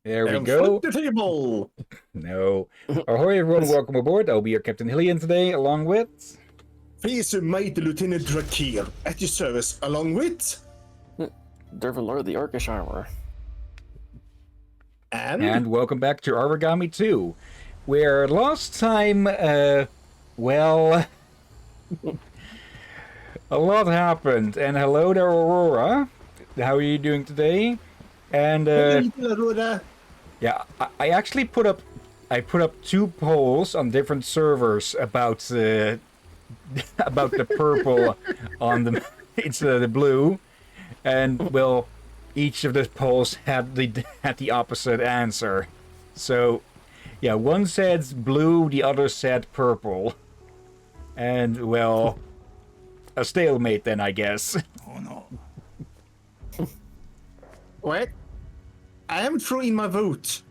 There we And go. flip the table. No. Ahoy, everyone. Welcome aboard. I'll be your Captain Hillyan today, along with... Please mighty Lieutenant Drakir at your service, along with... Dervin Lord of the Orcish Armor. And welcome back to Aragami 2, where last time, well... a lot happened. And hello there, Aurora. How are you doing today? And, yeah, I actually put up 2 polls on different servers about about the purple on the instead of the blue, and well, each of the polls had the opposite answer. So, yeah, one said blue, the other said purple, and well, a stalemate then, I guess. Oh no. Wait. I am throwing my vote.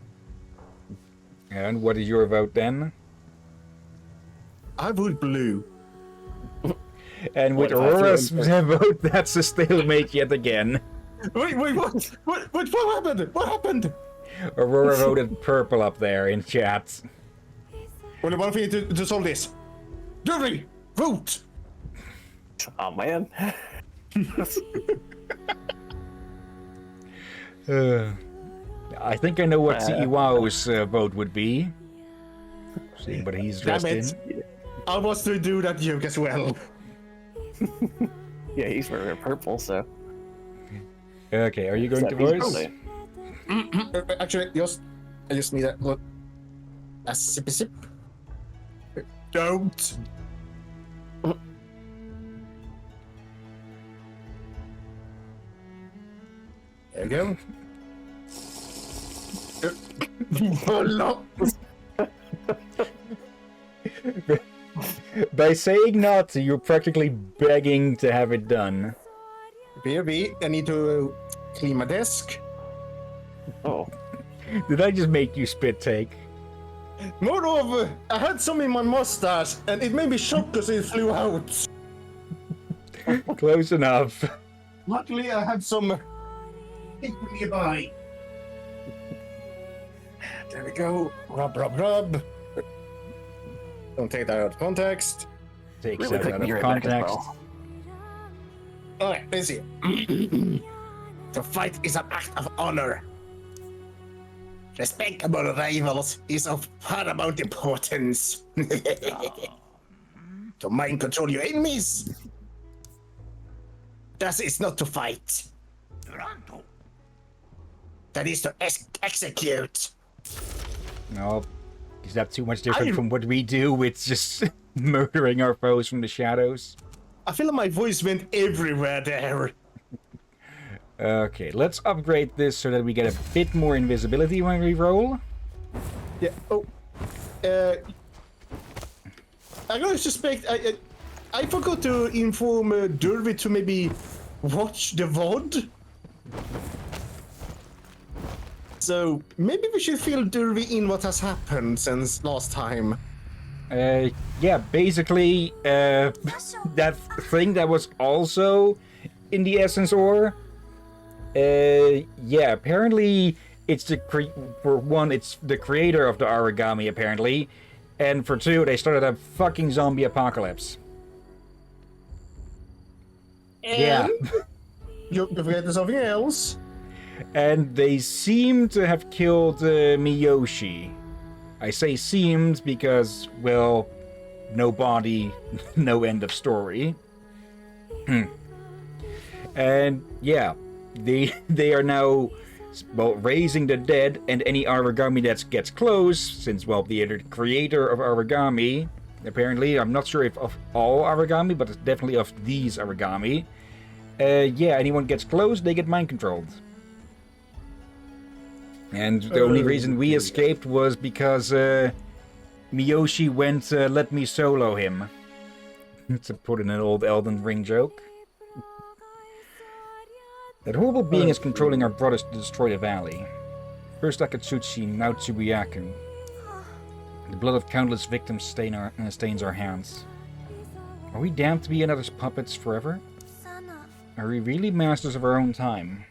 And what is your vote then? I vote blue. And with What if I Aurora's throw vote, that's a stalemate yet again. Wait, what? What happened? What happened? Aurora voted purple up there in chat. Well, one thing to solve this. Dervin, vote! Oh man. I think I know what Iwao's vote would be. Seeing what he's dressed in. I was to do that joke as well. Yeah, he's wearing purple, so. Okay, are you going to voice? Actually, I just need a sip. Don't. There you go. Oh, no. By saying not, you're practically begging to have it done. BRB, I need to clean my desk. Oh. Did I just make you spit take? Moreover, I had some in my mustache, and it made me shocked because it flew out. Close enough. Luckily, I had some nearby. There we go. Rub. Don't take that out of context. Takes Really that quick, out be of right back as context. well. Alright, let's see. The fight is an act of honor. Respect among rivals is of paramount importance. To mind control your enemies. That is not to fight. Toronto. That is to execute. No, is that too much different from what we do? It's just murdering our foes from the shadows. I feel like my voice went everywhere there. Okay, let's upgrade this so that we get a bit more invisibility when we roll. Yeah. Oh. I gotta suspect. I forgot to inform Derby to maybe watch the VOD. So maybe we should fill Derby in what has happened since last time. Yeah, basically, that thing that was also in the Essence Ore. Yeah, apparently it's for one, it's the creator of the Aragami, apparently. And for two, they started a fucking zombie apocalypse. And yeah. You forget something else. And they seem to have killed Miyoshi. I say seemed because, well, no body, no end of story. And yeah, they are now, well, raising the dead, and any Aragami that gets close, since, well, the creator of Aragami, apparently, I'm not sure if of all Aragami, but definitely of these Aragami. Yeah, anyone gets close, they get mind controlled. And the only reason we escaped was because Miyoshi went, let me solo him. To put in an old Elden Ring joke. That horrible being is controlling our brothers to destroy the valley. First Akatsuchi, now Tsubuyaku. The blood of countless victims stains our hands. Are we damned to be another's puppets forever? Are we really masters of our own time?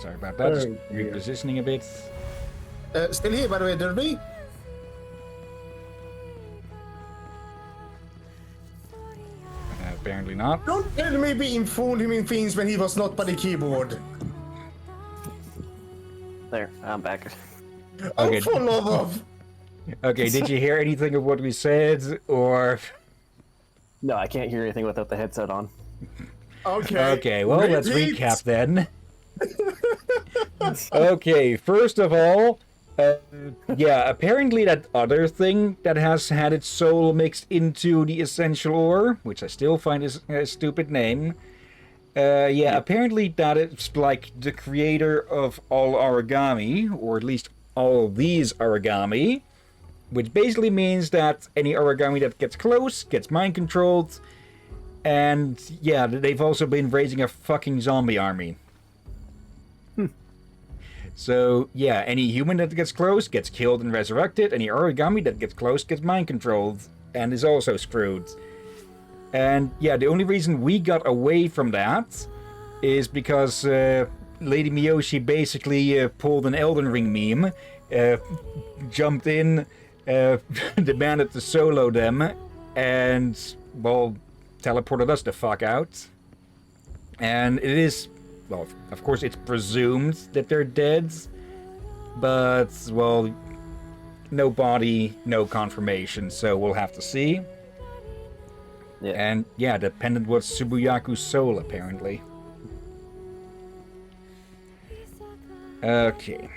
Sorry about that. Just dear. repositioning a bit. Still here, by the way, Derby? Apparently not. Don't tell me being fooled him in things when he was not by the keyboard. There, I'm back. I'm Okay. full of... Okay, did you hear anything of what we said, or... No, I can't hear anything without the headset on. Okay. Okay, well, let's Repeat. recap then. Okay, first of all, yeah, apparently that other thing that has had its soul mixed into the essential ore, which I still find is a stupid name. Yeah, apparently that is like the creator of all Aragami, or at least all of these Aragami, which basically means that any Aragami that gets close gets mind controlled, and yeah, they've also been raising a fucking zombie army. So, yeah, any human that gets close gets killed and resurrected. Any Aragami that gets close gets mind-controlled and is also screwed. And, yeah, the only reason we got away from that is because Lady Miyoshi basically pulled an Elden Ring meme, jumped in, demanded to solo them, and, well, teleported us the fuck out. And it is... Well, of course, it's presumed that they're dead, but, well, no body, no confirmation, so we'll have to see. Yeah. And, yeah, the pendant was Tsubuyaku's soul, apparently. Okay.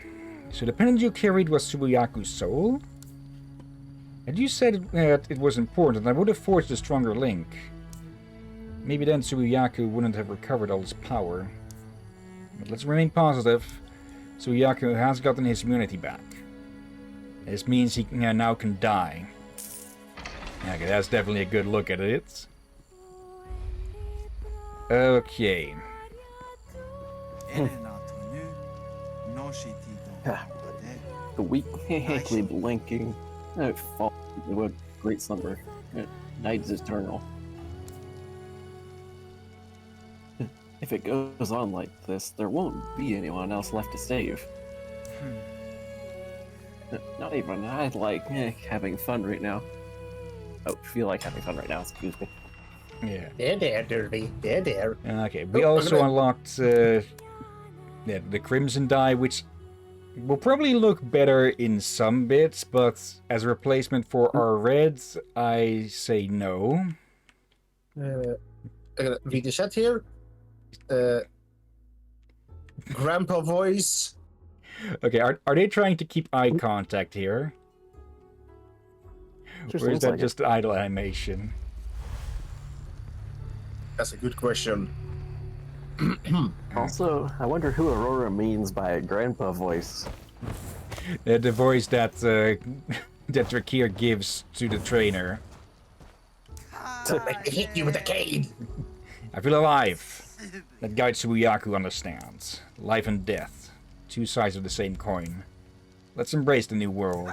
So the pendant you carried was Tsubuyaku's soul? And you said that it was important, I would have forged a stronger link. Maybe then Tsubuyaku wouldn't have recovered all his power. But let's remain positive. Tsubuyaku has gotten his immunity back. This means he now can die. Okay, that's definitely a good look at it. Okay. The weakly blinking. Fall into a great slumber. Night is eternal. If it goes on like this, there won't be anyone else left to save. Not even I like having fun right now. Oh, feel like having fun right now, excuse me. Yeah. There, Derby. There. Okay, we also unlocked the Crimson Die, which will probably look better in some bits, but as a replacement for our reds, I say no. I'm gonna read the chat here. Grandpa voice. Okay, are they trying to keep eye contact here? Or is that just idle animation? That's a good question. Also, I wonder who Aurora means by a grandpa voice. The voice that that Drakir gives to the trainer. Hit you with a cane. I feel alive. That guide Tsubuyaku understands. Life and death. Two sides of the same coin. Let's embrace the new world.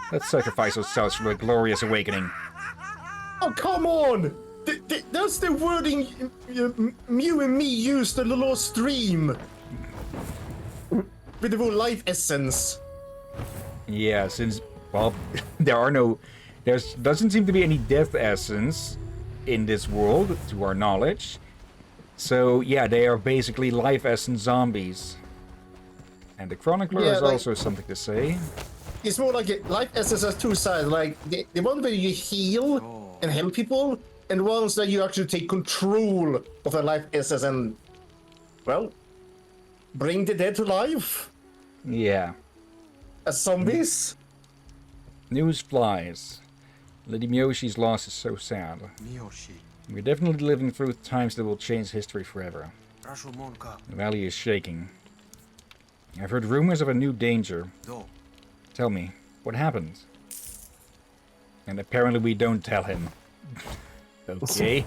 Let's sacrifice ourselves for the glorious awakening. Oh, come on! That's the wording Mew and me used on the last stream. With the whole life essence. Yeah, since, well, there doesn't seem to be any death essence in this world, to our knowledge. So, yeah, they are basically life essence zombies. And the Chronicler has also something to say. It's more like life essence has two sides. Like, the one where you heal and help people, and ones that you actually take control of a life essence and, well, bring the dead to life. Yeah. As zombies. News flies. Lady Miyoshi's loss is so sad. We're definitely living through times that will change history forever. The valley is shaking. I've heard rumors of a new danger. Tell me, what happened? And apparently we don't tell him. Okay.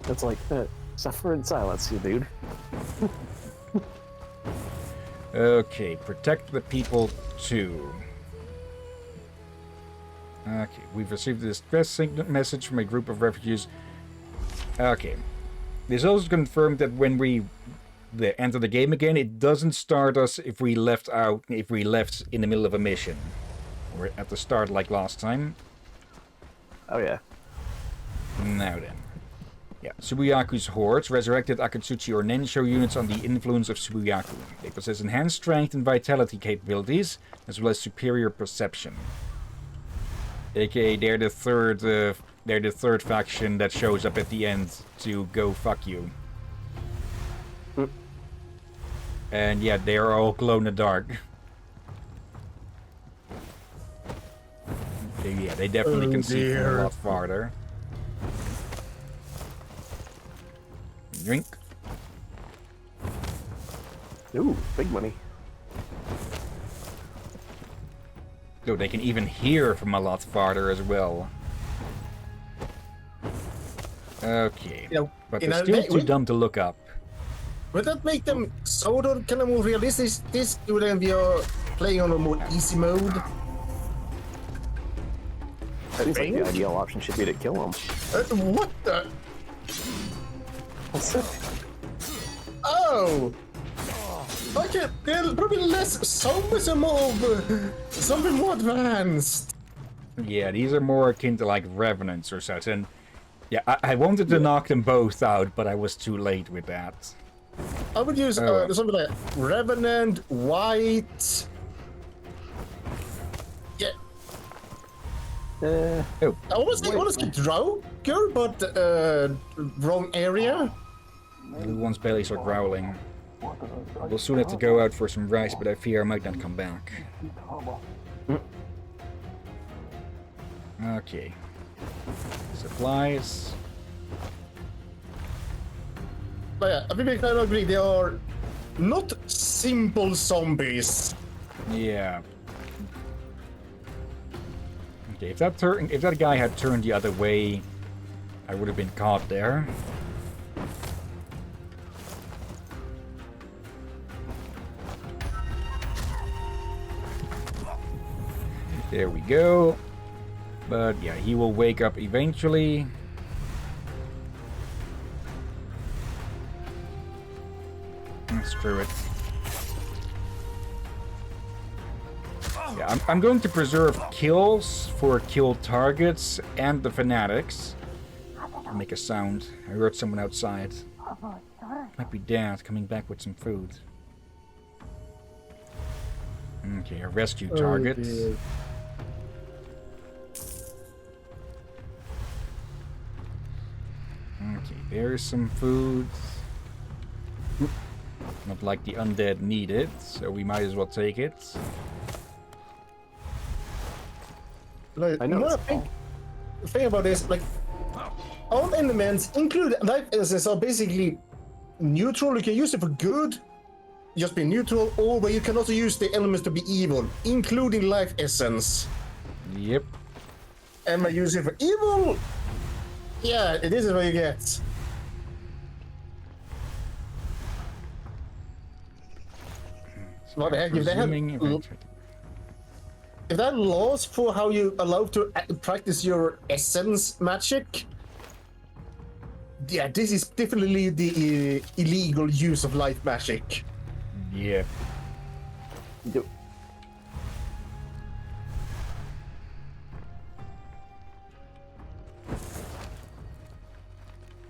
It's like, suffer in silence, you dude. Okay, protect the people too. Okay, we've received a distress message from a group of refugees. Okay. This also confirmed that when we the enter the game again, it doesn't start us if we left in the middle of a mission. Or at the start like last time. Oh yeah. Now then. Yeah, Subuyaku's hordes resurrected Akatsuchi or Nensho units on the influence of Subuyaku. They possess enhanced strength and vitality capabilities, as well as superior perception. AKA, they're the third faction that shows up at the end to go fuck you. And yeah, they are all glow in the dark. They definitely can see from a lot farther. Drink. Ooh, big money. So they can even hear from a lot farther as well. Okay. Yeah, but they're still too dumb to look up. Would that make them sort of kind of more realistic? This when we are playing on a more easy mode. Seems like the ideal option should be to kill them. What the? What's that? Oh! Okay, they're probably less zombies and more something more advanced. Yeah, these are more akin to like revenants or such. And yeah, I wanted to knock them both out, but I was too late with that. I would use something like Revenant, White. Yeah. I want to say Droger, but wrong area. The one's bellies are growling. We'll soon have to go out for some rice, but I fear I might not come back. Okay. Supplies. But yeah, I think we kind of agree they are not simple zombies. Yeah. Okay, if that guy had turned the other way, I would have been caught there. There we go. But yeah, he will wake up eventually. Screw it. Yeah, I'm going to preserve kills for kill targets and the fanatics. I'll make a sound. I heard someone outside. Might be Dad coming back with some food. Okay, a rescue target. Dear. Okay, there's some food. Not like the undead need it, so we might as well take it. Like, I know. The thing about this, like, all elements, including life essence, are basically neutral. You can use it for good, just be neutral, or but you can also use the elements to be evil, including life essence. Yep. And by using it for evil, yeah, this is what you get. What the heck? If that laws for how you allowed to practice your essence magic, yeah, this is definitely the illegal use of life magic. Yep. Yep.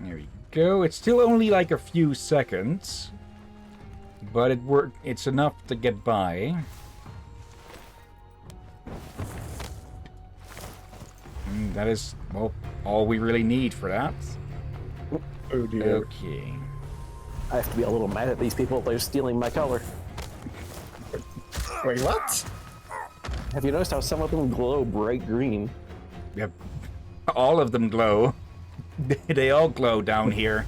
There we go. It's still only like a few seconds, but it's enough to get by. And that is, well, all we really need for that. Oh dear. Okay. I have to be a little mad at these people. They're stealing my color. Wait, what? Have you noticed how some of them glow bright green? Yep. All of them glow. They all glow down here.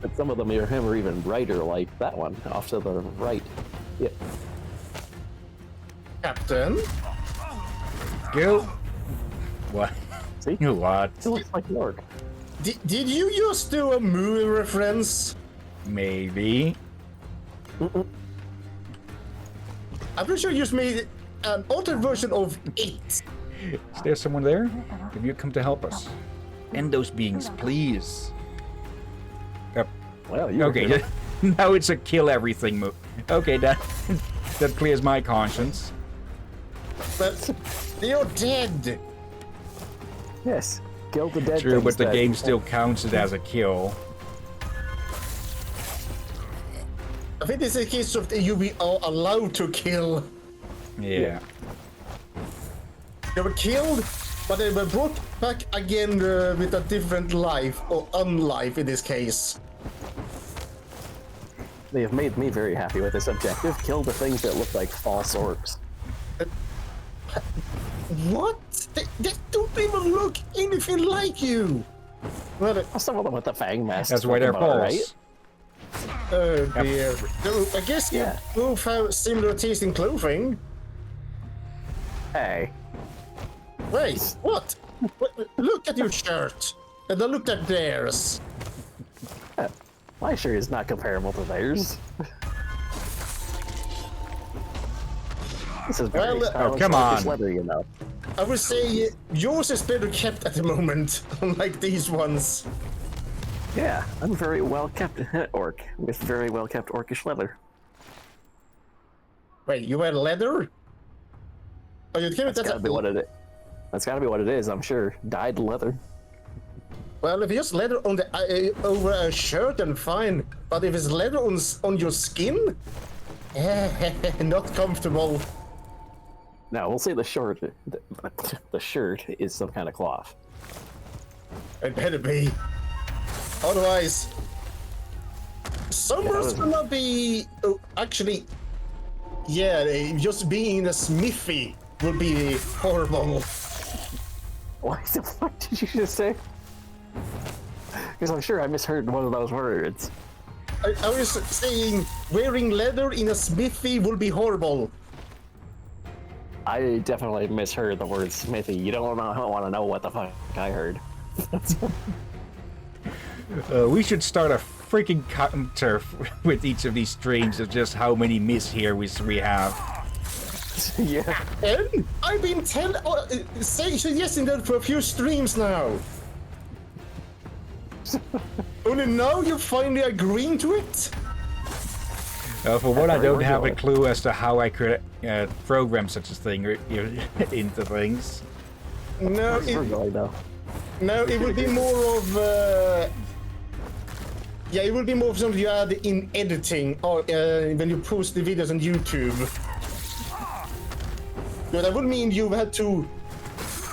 But some of them are even brighter, like that one off to the right. Yeah. Captain? Go. What? See? What? It looks like an orc. Did you just do a movie reference? Maybe. I'm pretty sure you just made an altered version of it. Is there someone there? Have you come to help us? End those beings, please. Yep. Well, you Okay. now it's a kill everything move. Okay, that that clears my conscience. But you're dead. Yes, kill the dead. True, but the game still counts it as a kill. I think this is a case of you be allowed to kill. Yeah. They were killed, but they were brought back again with a different life, or unlife in this case. They have made me very happy with this objective. Kill the things that look like false orcs. What? They don't even look anything like you. Well, Some of them with the fang masks. That's why they're false. Right? oh dear. So, I guess you Yeah. both have similar taste in clothing. Hey. Wait, what? Look at your shirt. And then look at theirs. My shirt is not comparable to theirs. This is very Well, stylish, come like on. leather, you know. I would say yours is better kept at the moment, unlike these ones. Yeah, I'm very well kept orc with very well kept orcish leather. Wait, you wear leather? Oh, you can't. That's gotta be what it is. That's gotta be what it is, I'm sure. Dyed leather. Well, if it's leather on the over a shirt, then fine. But if it's leather on your skin, not comfortable. Now we'll say the shirt is some kind of cloth. It better be. Otherwise, summers will not be. Oh, actually, yeah, just being in a smithy would be horrible. What the fuck did you just say? Because I'm sure I misheard one of those words. I was saying wearing leather in a smithy would be horrible. I definitely misheard the word smithy. You don't want to know what the fuck I heard. We should start a freaking counter with each of these streams of just how many mishears we have. Yeah. And I've been suggesting that for a few streams now. Only now you're finally agreeing to it? For one, I don't have a originally. clue as to how I could program such a thing into things. No, Originally, though. no, it would be more of yeah, it would be more of something you add in editing or when you post the videos on YouTube. But that would mean you had to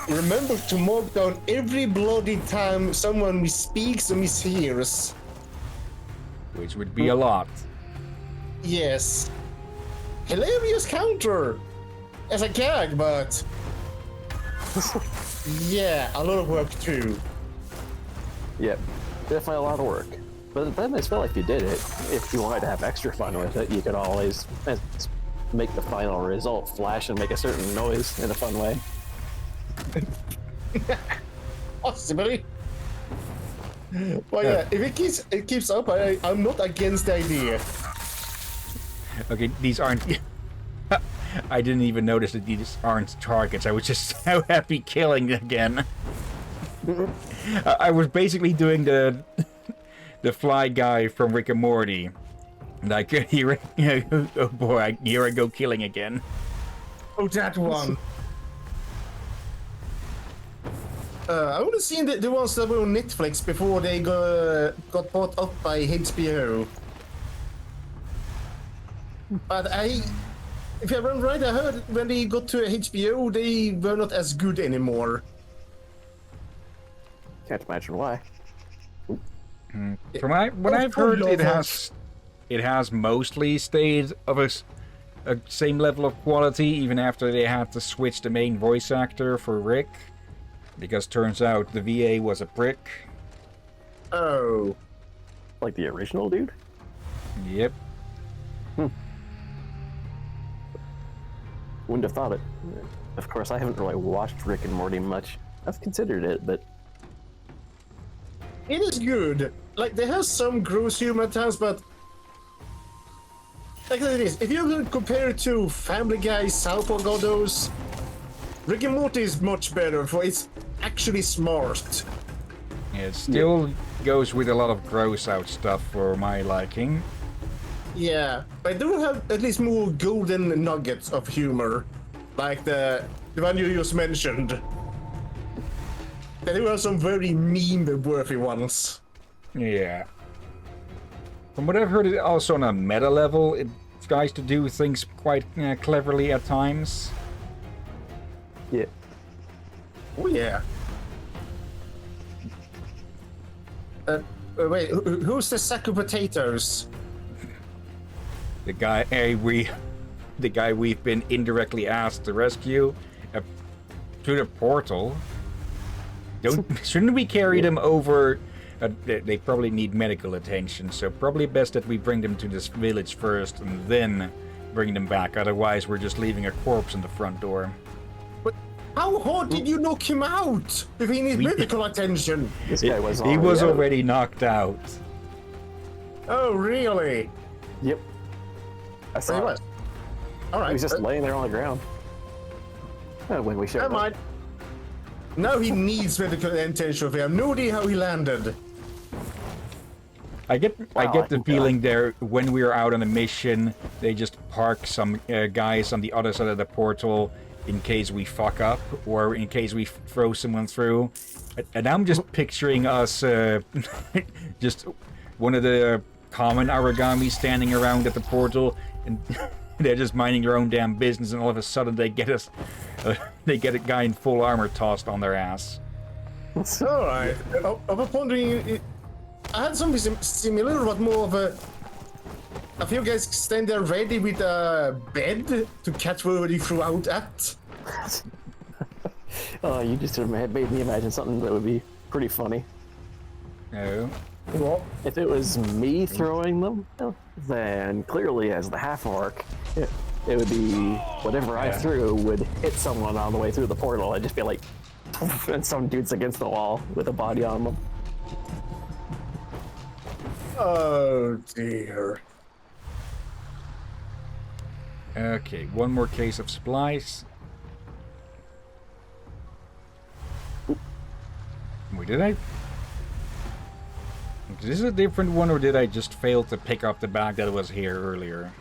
remember to mark down every bloody time someone misspeaks or mishears. Which would be a lot. Yes. Hilarious counter as a gag, but yeah, a lot of work too. Yep. Definitely a lot of work. But then I feel like you did it. If you wanted to have extra fun with it, you could always make the final result flash and make a certain noise in a fun way. Possibly. Well, yeah, if it keeps up, I'm not against the idea. Okay, these aren't... I didn't even notice that these aren't targets. I was just so happy killing again. I was basically doing the fly guy from Rick and Morty. Like, here, oh boy, here I go killing again. Oh, that one. I would have seen the ones that were on Netflix before they got bought up by HBO. But if I remember right, I heard when they got to HBO, they were not as good anymore. Can't imagine why. From what I've heard, it has mostly stayed of a same level of quality, even after they had to switch the main voice actor for Rick. Because turns out the VA was a prick. Oh. Like the original dude? Yep. Wouldn't have thought it. Of course, I haven't really watched Rick and Morty much. I've considered it, but It is good. Like, they have some gross humor at times, but like it is. If you compare it to Family Guy, South Park, all those, Rick and Morty is much better, for it's actually smart. It still goes with a lot of gross out stuff for my liking. Yeah, I do have at least more golden nuggets of humor, like the one you just mentioned. There were some very meme-worthy ones. Yeah. From what I've heard, it also on a meta level, it tries to do things quite cleverly at times. Yeah. Oh yeah. Wait, who's the sack of potatoes? The guy we've been indirectly asked to rescue through the portal. Shouldn't we carry them over? They probably need medical attention, so probably best that we bring them to this village first and then bring them back. Otherwise, we're just leaving a corpse in the front door. But how hard did you knock him out if he needs medical attention? This guy was He was out. already knocked out. Oh, really? Yep. I He saw was. it. All right. He was just laying there on the ground. When we showed Never up. mind. Now he needs medical attention. We have no idea how he landed. I get the feeling there when we are out on a mission, they just park some guys on the other side of the portal in case we fuck up or in case we throw someone through. And I'm just picturing us just one of the common Aragami standing around at the portal, and they're just minding their own damn business, and all of a sudden they get us, they get a guy in full armor tossed on their ass. All right. I was wondering. I had something similar, but more of a few guys stand there ready with a bed to catch whoever he threw out at. Oh, you just made me imagine something that would be pretty funny. Oh. What? If it was me throwing them, then clearly as the half-orc, it would be whatever I threw would hit someone on the way through the portal. I'd just be like, and some dude's against the wall with a body on them. Oh dear. Okay, one more case of supplies. Wait, did I? Is this a different one, or did I just fail to pick up the bag that was here earlier?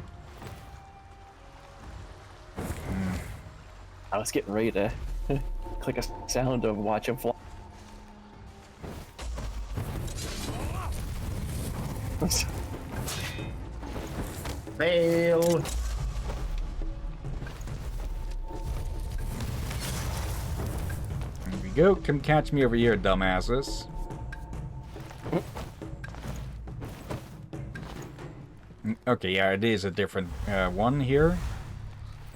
I was getting ready to click a sound to watch him fly. Fail. There we go. Come catch me over here, dumbasses. Okay, yeah, it is a different one here.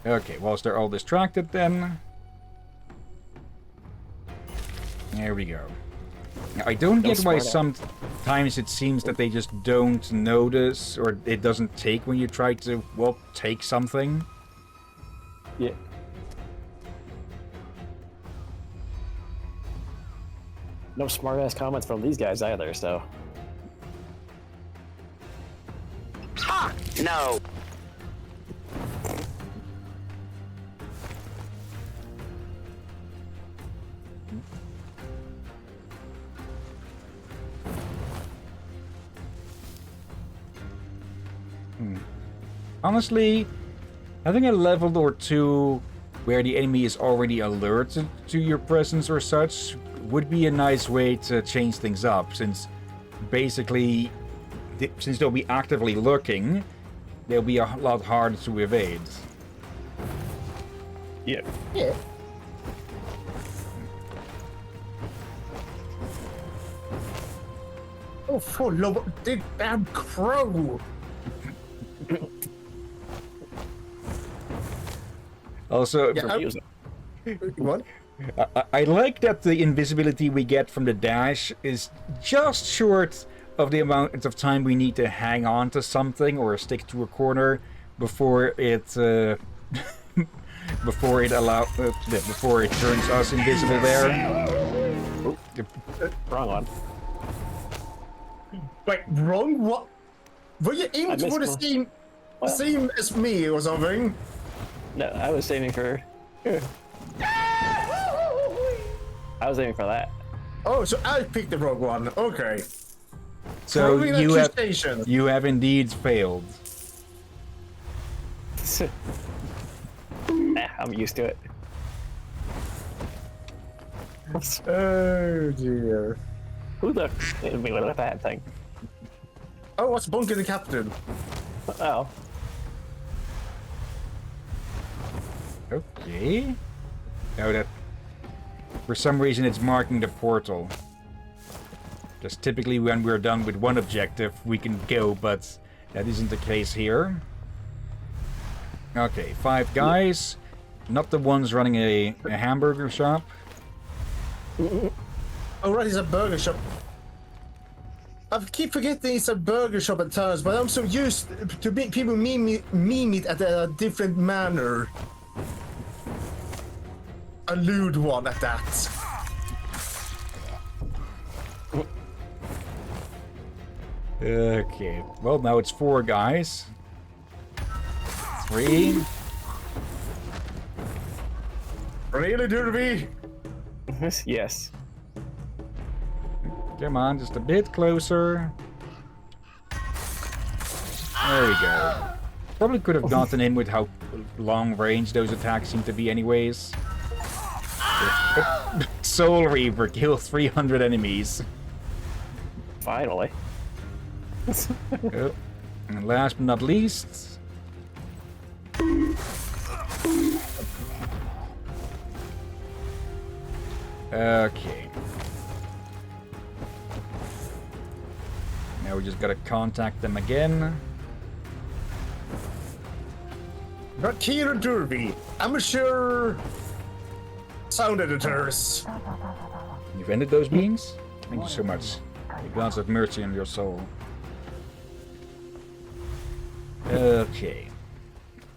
Okay, whilst they're all distracted then. There we go. Now, I don't get why sometimes it seems that they just don't notice, or it doesn't take when you try to, well, take something. Yeah. No smart-ass comments from these guys either, so. Ha! No. Honestly, having a level or two where the enemy is already alerted to your presence or such would be a nice way to change things up, since basically, since they'll be actively looking, they'll be a lot harder to evade. Yeah. Yeah. Oh, for love, the damn crow! Also, Yeah, what? I like that the invisibility we get from the dash is just short of the amount of time we need to hang on to something or stick to a corner before it before it turns us invisible there. Wrong one. Wait, wrong? What? Were you aiming missed for the one. same as me or something? No, I was aiming for. I was aiming for that. Oh, so I picked the wrong one. Okay. So Throwing you accusation. have indeed failed. Nah, I'm used to it. Oh dear. Who the hit me with that thing? Oh, what's bunking the captain? Oh. Okay. Now that... For some reason it's marking the portal. Just typically when we're done with one objective, we can go, but that isn't the case here. Okay, 5 guys. Not the ones running a hamburger shop. Oh, right, it's a burger shop. I keep forgetting it's a burger shop at times, but I'm so used to people meme it at a different manner. A lewd one at that. Okay, well now it's 4 guys. 3. Really, Derby? Yes. Come on, just a bit closer. There we go. Probably could have gotten in with how long range those attacks seem to be anyways. Soul Reaver, kill 300 enemies. Finally. Oh. And last but not least... Okay. Now we just gotta contact them again. Not Kira Derby. Amateur sound editors. You've ended those beings? Thank you so much. The gods have mercy on your soul. Okay.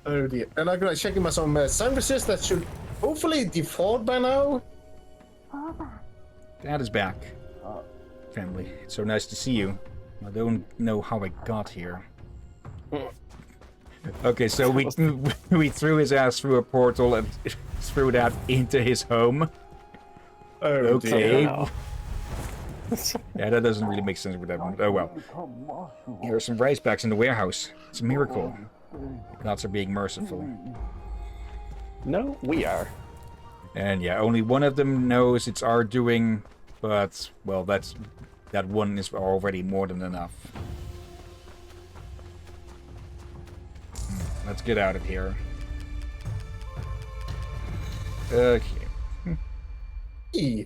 Oh dear. And I'm gonna check in my some sound resist that should hopefully default by now. Dad is back. Family, it's so nice to see you. I don't know how I got here. Okay, so we threw his ass through a portal and threw that into his home. Oh Okay. Wow. Yeah, that doesn't really make sense with that one. Oh well. Here are some rice bags in the warehouse. It's a miracle. The gods are being merciful. No, we are. And yeah, only one of them knows it's our doing, but well, that one is already more than enough. Let's get out of here. Okay. E.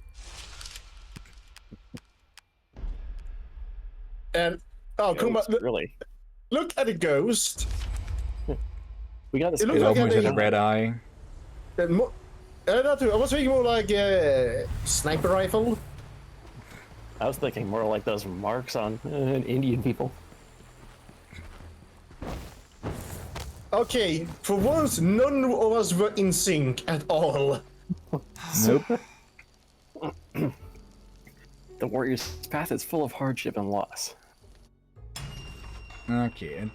And oh, come on! Really? Look at the ghost. We got this. It It looks like almost had a they- red eye. I was thinking more like a sniper rifle. I was thinking more like those marks on Indian people. Okay, for once, none of us were in sync at all. Nope. The warrior's path is full of hardship and loss. Okay.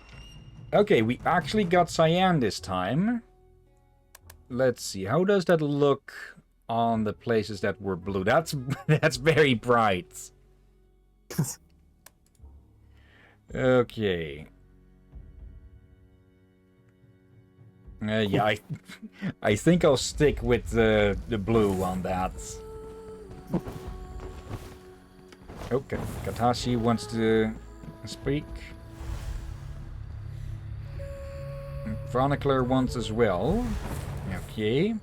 Okay, we actually got cyan this time. Let's see. How does that look on the places that were blue? That's very bright. Okay. Yeah, I think I'll stick with the blue on that. Okay, Katashi wants to speak. Chronicler wants as well. Okay.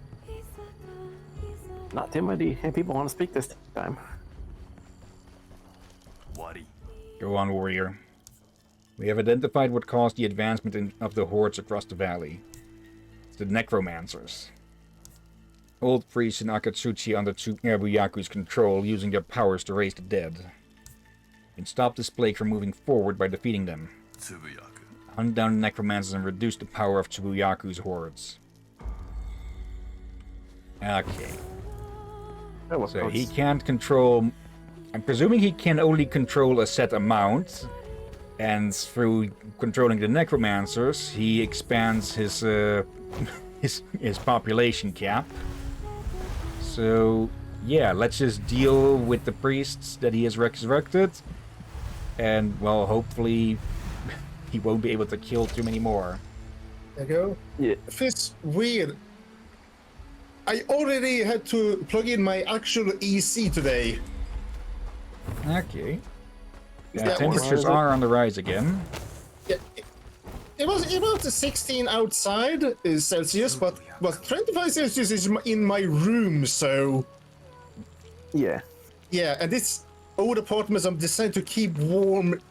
Not too many people want to speak this time. Go on, warrior. We have identified what caused the advancement of the hordes across the valley. It's the necromancers. Old priests in Akatsuchi under Tsubuyaku's control, using their powers to raise the dead. You can stop this plague from moving forward by defeating them. Hunt down necromancers and reduce the power of Tsubuyaku's hordes. Okay. So he can't control... I'm presuming he can only control a set amount. And through controlling the necromancers, he expands his his population cap. So, yeah, let's just deal with the priests that he has resurrected. And, well, hopefully he won't be able to kill too many more. There you go. Yeah. It feels weird. I already had to plug in my actual EC today. Okay. Yeah, Yeah, temperatures are on the rise again. Yeah, it was about 16 outside Celsius, but 25 Celsius is in my room, so Yeah. yeah, and this old apartments I'm designed to keep warmth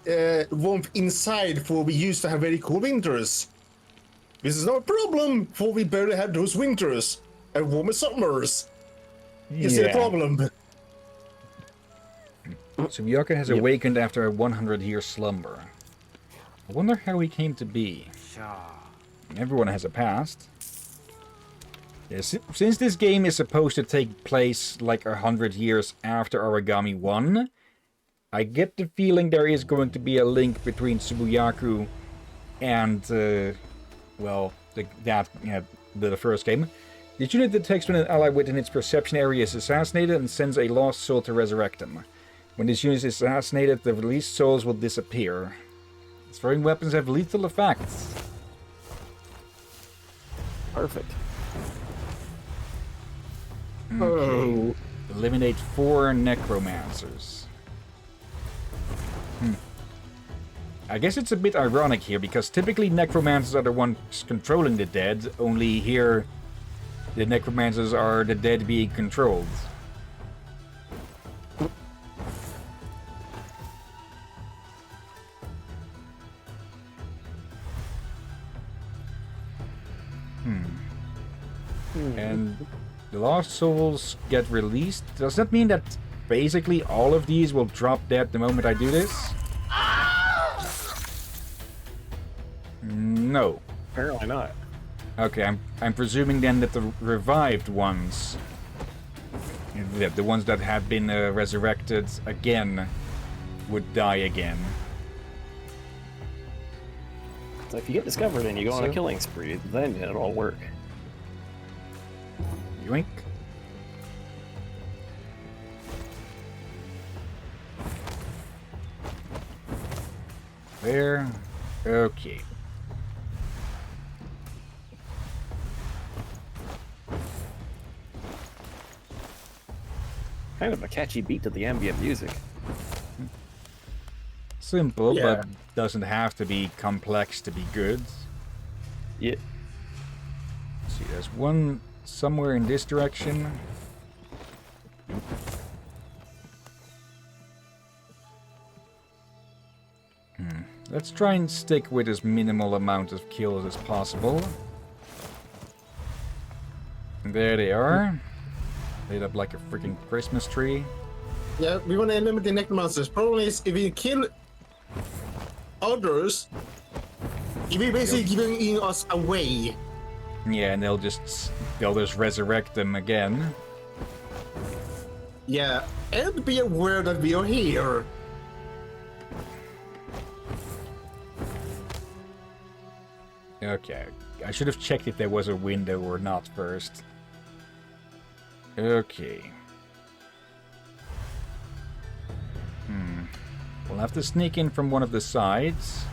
inside, for we used to have very cold winters. This is not a problem, for we barely had those winters and warmer summers. You see the problem? Subiaka has awakened after a 100-year slumber. I wonder how he came to be. Everyone has a past. Yes, since this game is supposed to take place like 100 years after Aragami 1, I get the feeling there is going to be a link between Subiyaku and, well, the first game. The unit detects when an ally within its perception area is assassinated and sends a lost soul to resurrect them. When this unit is assassinated, the released souls will disappear. Throwing weapons have lethal effects. Perfect. Oh. Eliminate 4 necromancers. I guess it's a bit ironic here, because typically necromancers are the ones controlling the dead, only here the necromancers are the dead being controlled. And the lost souls get released. Does that mean that basically all of these will drop dead the moment I do this? No. Apparently not. Okay, I'm presuming then that the revived ones, the ones that have been resurrected again, would die again. So if you get discovered and you go on a killing spree, then it'll work. Yoink. There. Okay. Kind of a catchy beat to the ambient music. Simple, Yeah. but doesn't have to be complex to be good. Yeah. Let's see, there's one somewhere in this direction. Let's try and stick with as minimal amount of kills as possible. And there they are. Lit up like a freaking Christmas tree. Yeah, we want to eliminate the necromancers. Problem is, if we kill others, you're basically giving us away. Yeah, and they'll just resurrect them again. Yeah, and be aware that we are here. Okay, I should have checked if there was a window or not first. Okay. We'll have to sneak in from one of the sides.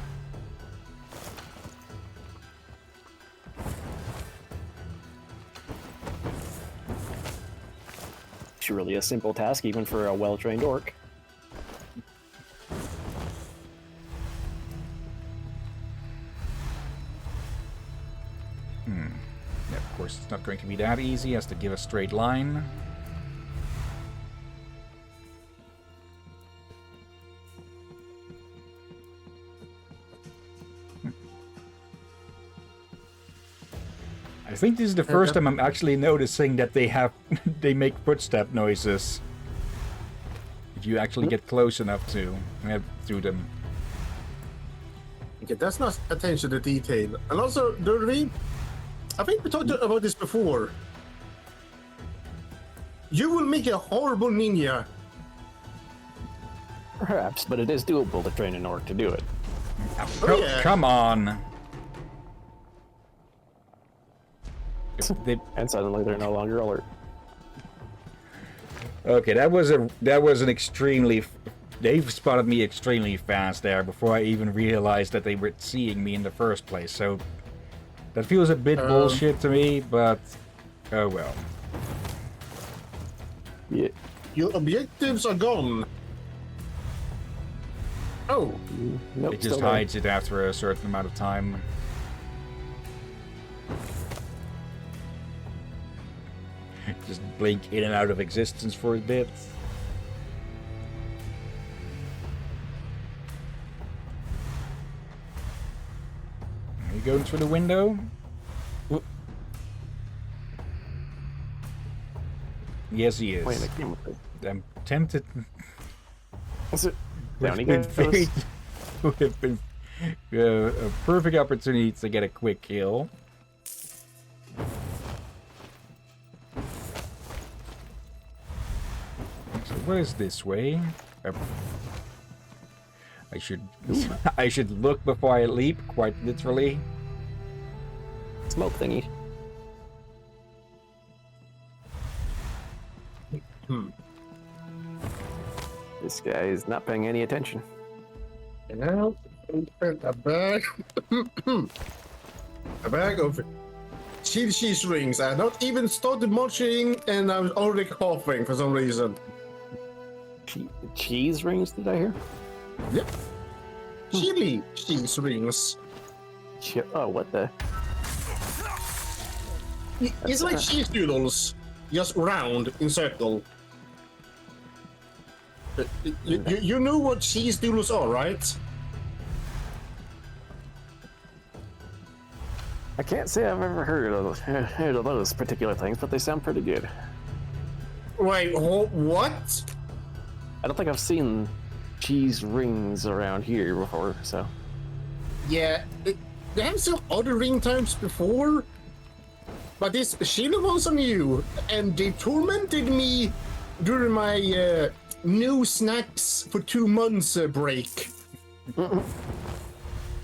Surely a simple task even for a well-trained orc. Yeah, of course, it's not going to be that easy. Has to give a straight line. I think this is the first time I'm actually noticing that they make footstep noises. If you actually get close enough to them. Okay, that's not attention to detail. And also, Derby, I think we talked about this before. You will make a horrible ninja. Perhaps, but it is doable to train an orc to do it. Oh, yeah. Come on. And suddenly they're no longer alert. Okay, that was an extremely. They've spotted me extremely fast there before I even realized that they were seeing me in the first place. So That feels a bit bullshit to me, but oh well. Yeah. Your objectives are gone. Oh. Nope, It just hides it after a certain amount of time. Just blink in and out of existence for a bit. Are you going through the window? Oop. Yes, he is. Wait, I can't. I'm tempted. Is it down he Would goes? have been would have been a perfect opportunity to get a quick kill. So what is this way? I should I should look before I leap, quite literally. Smoke thingy. This guy is not paying any attention. Now, open a bag. A bag of cheese rings. I not even started munching, and I was already coughing for some reason. Cheese rings, did I hear? Yep. Chili cheese rings. Oh, what the? It's like cheese noodles, just round in circle. You know what cheese noodles are, right? I can't say I've ever heard of those particular things, but they sound pretty good. Wait, what? I don't think I've seen cheese rings around here before, so. Yeah, they have some other ring types before, but this chili ones are new, and they tormented me during my no snacks for 2 months break.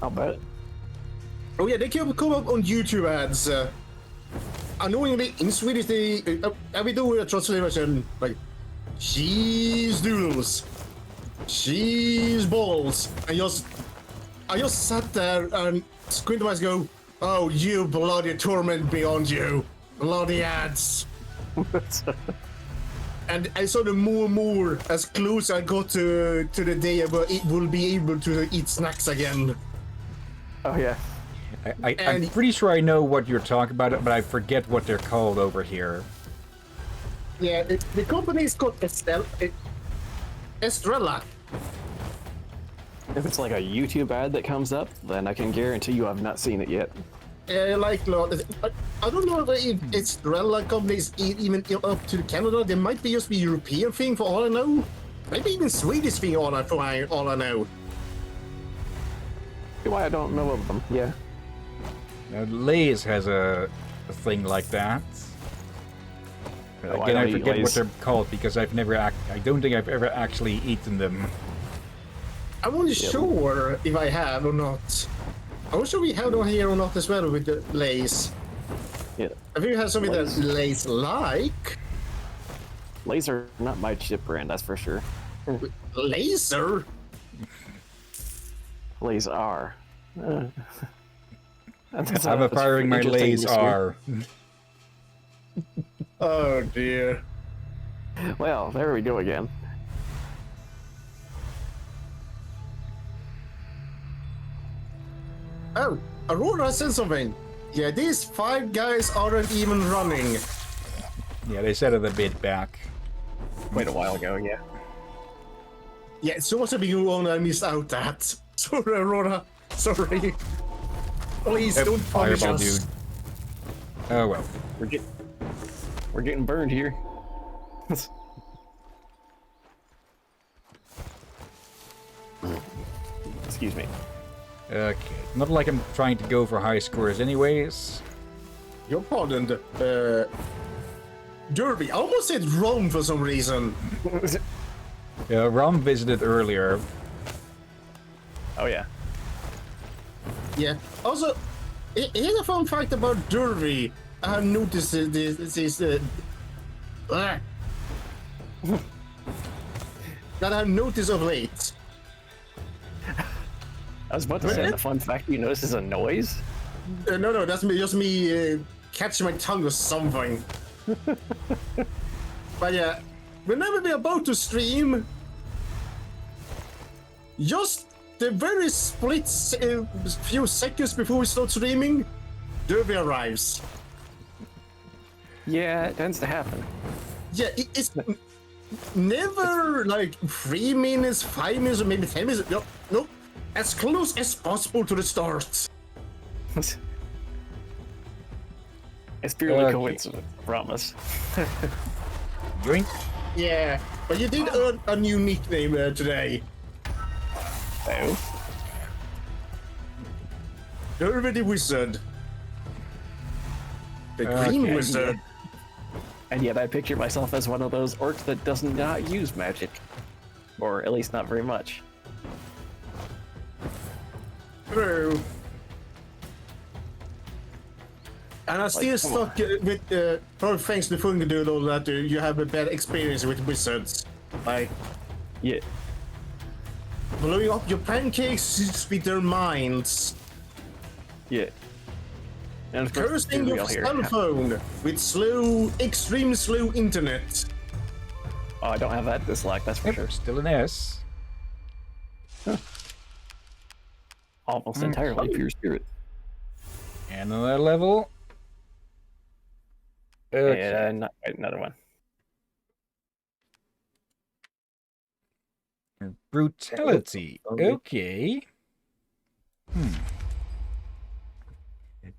I'll bet. Oh yeah, they come up on YouTube ads. Annoyingly, in Swedish, they we do a translation like cheese noodles, cheese balls. I just sat there and squinted my eyes, and go, "Oh, you bloody torment beyond you, bloody ads." And I saw them more and more as close I got to the day where it will be able to eat snacks again. Oh yeah. I'm pretty sure I know what you're talking about, but I forget what they're called over here. Yeah, the company is called Estrella. If it's like a YouTube ad that comes up, then I can guarantee you I've not seen it yet. I don't know if Estrella company is even up to Canada. There might be just be European thing for all I know. Maybe even Swedish thing for all I know. Why I don't know of them? Yeah. Lay's has a thing like that. Oh, Again, I eat forget what Lay's. they're called because I don't think I've ever actually eaten them. I'm not sure if I have or not. I'm not sure we have them here or not as well with the Lays. Yeah. I think we have something that Lays like. Lay's are not my chip brand, that's for sure. Laser? Lays are. I'm firing my Lay's R. Oh dear. Well, there we go again. Oh, Aurora said something. Yeah, these 5 guys aren't even running. Yeah, they said it a bit back. Quite a while ago, yeah. Yeah, so much of you on I missed out that. Sorry, Aurora. Sorry. Please don't punish Fireball, us. dude. Oh well. We're getting burned here. Excuse me. Okay. Not like I'm trying to go for high scores anyways. Your pardon, Derby. I almost said Rome for some reason. Rom visited earlier. Oh yeah. Yeah. Also, here's a fun fact about Derby. I have noticed this that I've noticed of late. I was about to say the fun fact you notice is a noise. No, that's me. Just me catching my tongue or something. But yeah, whenever we're about to stream, just the very split few seconds before we start streaming, Derby arrives. Yeah, it tends to happen. Yeah, it's never like 3 minutes, 5 minutes, or maybe 10 minutes. No, as close as possible to the start. It's purely coincidence, promise. Drink. Yeah, but you did earn a new nickname today. Oh. Derby the Wizard. The Green Wizard. And yet I picture myself as one of those orcs that does not use magic. Or at least not very much. True. And I still stuck with thanks to Fungadoodle that you have a bad experience with wizards. Like, Yeah. blowing up your pancakes with their minds. Yeah. And of course, Cursing your cell phone with slow, extreme slow internet. Oh, I don't have that dislike, that's for sure. Still an S. Almost entirely pure spirit. And another level. Okay. And another one. Brutality. Okay.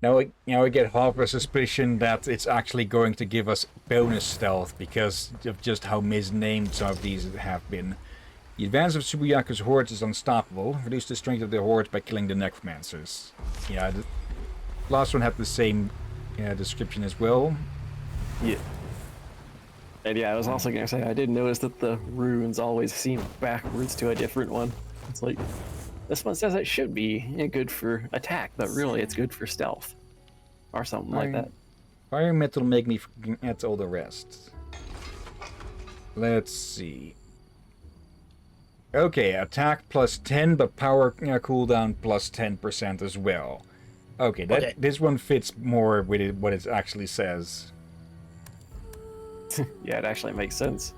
Now I get half a suspicion that it's actually going to give us bonus stealth because of just how misnamed some of these have been. The advance of Subiyaku's hordes is unstoppable. Reduce the strength of the hordes by killing the necromancers. Yeah, the last one had the same description as well. Yeah. And yeah, I was also gonna say I did notice that the runes always seem backwards to a different one. It's like this one says it should be good for attack, but really it's good for stealth or something like that. Fire metal make me forget all the rest. Let's see. Okay, attack plus 10, but power cooldown plus 10% as well. Okay, this one fits more with what it actually says. Yeah, it actually makes sense.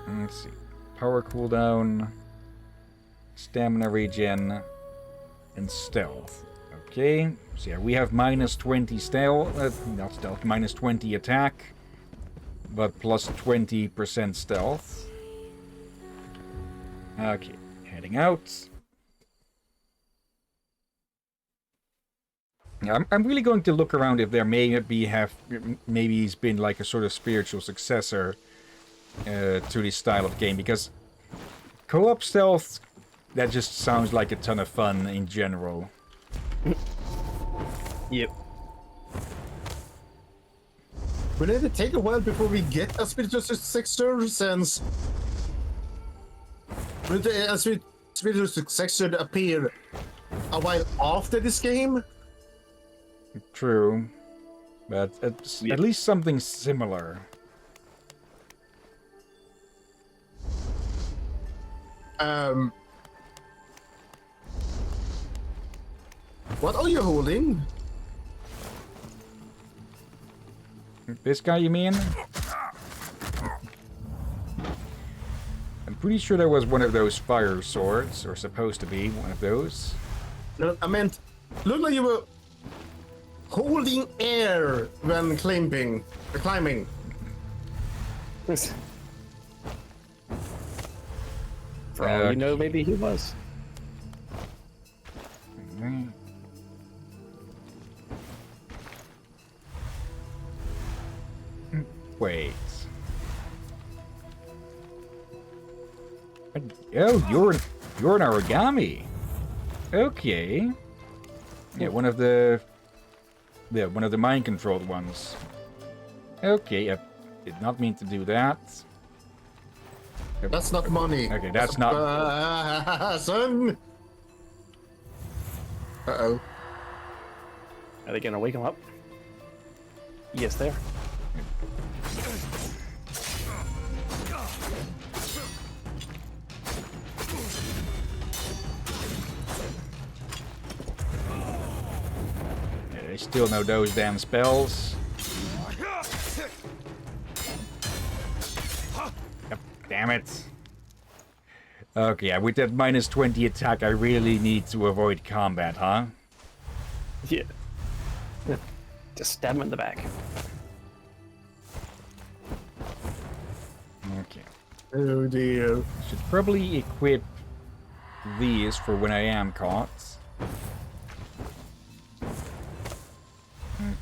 Let's see. Power cooldown, stamina regen, and stealth. Okay, so yeah, we have minus 20 stealth, not stealth, minus 20 attack, but plus 20% stealth. Okay, heading out. I'm really going to look around if there maybe he's been like a sort of spiritual successor to this style of game, because co-op stealth, that just sounds like a ton of fun in general. Yep. Will it take a while before we get a spiritual successor, since will a spiritual successor appear a while after this game? True, but it's at least something similar. What are you holding? This guy, you mean? I'm pretty sure that was one of those fire swords, or supposed to be one of those. No, I meant, look like you were holding air when climbing. For all you know, maybe he was. Wait. Oh, you're an Aragami. Okay. Yeah, one of the mind-controlled ones. Okay, I did not mean to do that. That's not money. Okay, that's not... Son! Uh-oh. Are they gonna wake him up? Yes, they are. I still know those damn spells. Yep, damn it. Okay, yeah, with that minus 20 attack, I really need to avoid combat, huh? Yeah. Just stab him in the back. Okay. Oh dear. Should probably equip these for when I am caught.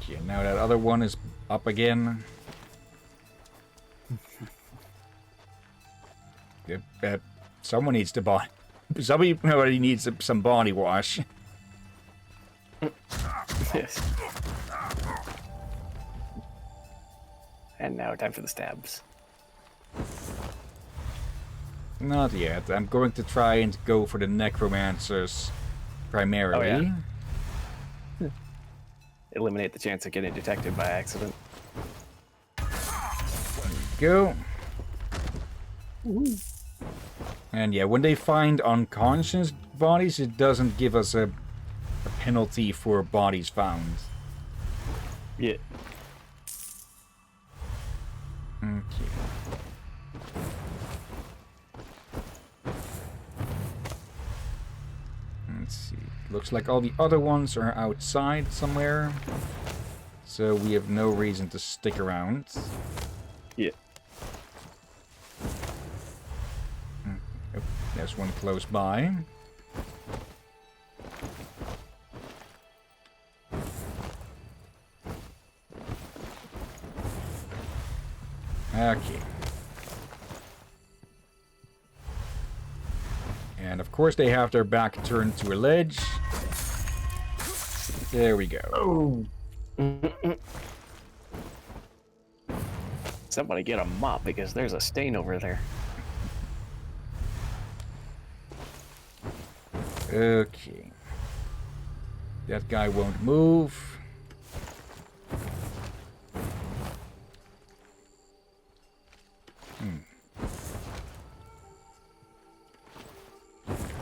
Okay, now that other one is up again. Someone needs to buy. Somebody needs some body wash. Yes. And now time for the stabs. Not yet. I'm going to try and go for the necromancers primarily. Oh, yeah. Eliminate the chance of getting detected by accident. Go. And yeah, when they find unconscious bodies, it doesn't give us a penalty for bodies found. Yeah. Okay. Let's see. Looks like all the other ones are outside somewhere. So we have no reason to stick around. Yeah. Oh, there's one close by. Okay. And of course they have their back turned to a ledge. There we go. Oh. Somebody get a mop because there's a stain over there. Okay. That guy won't move.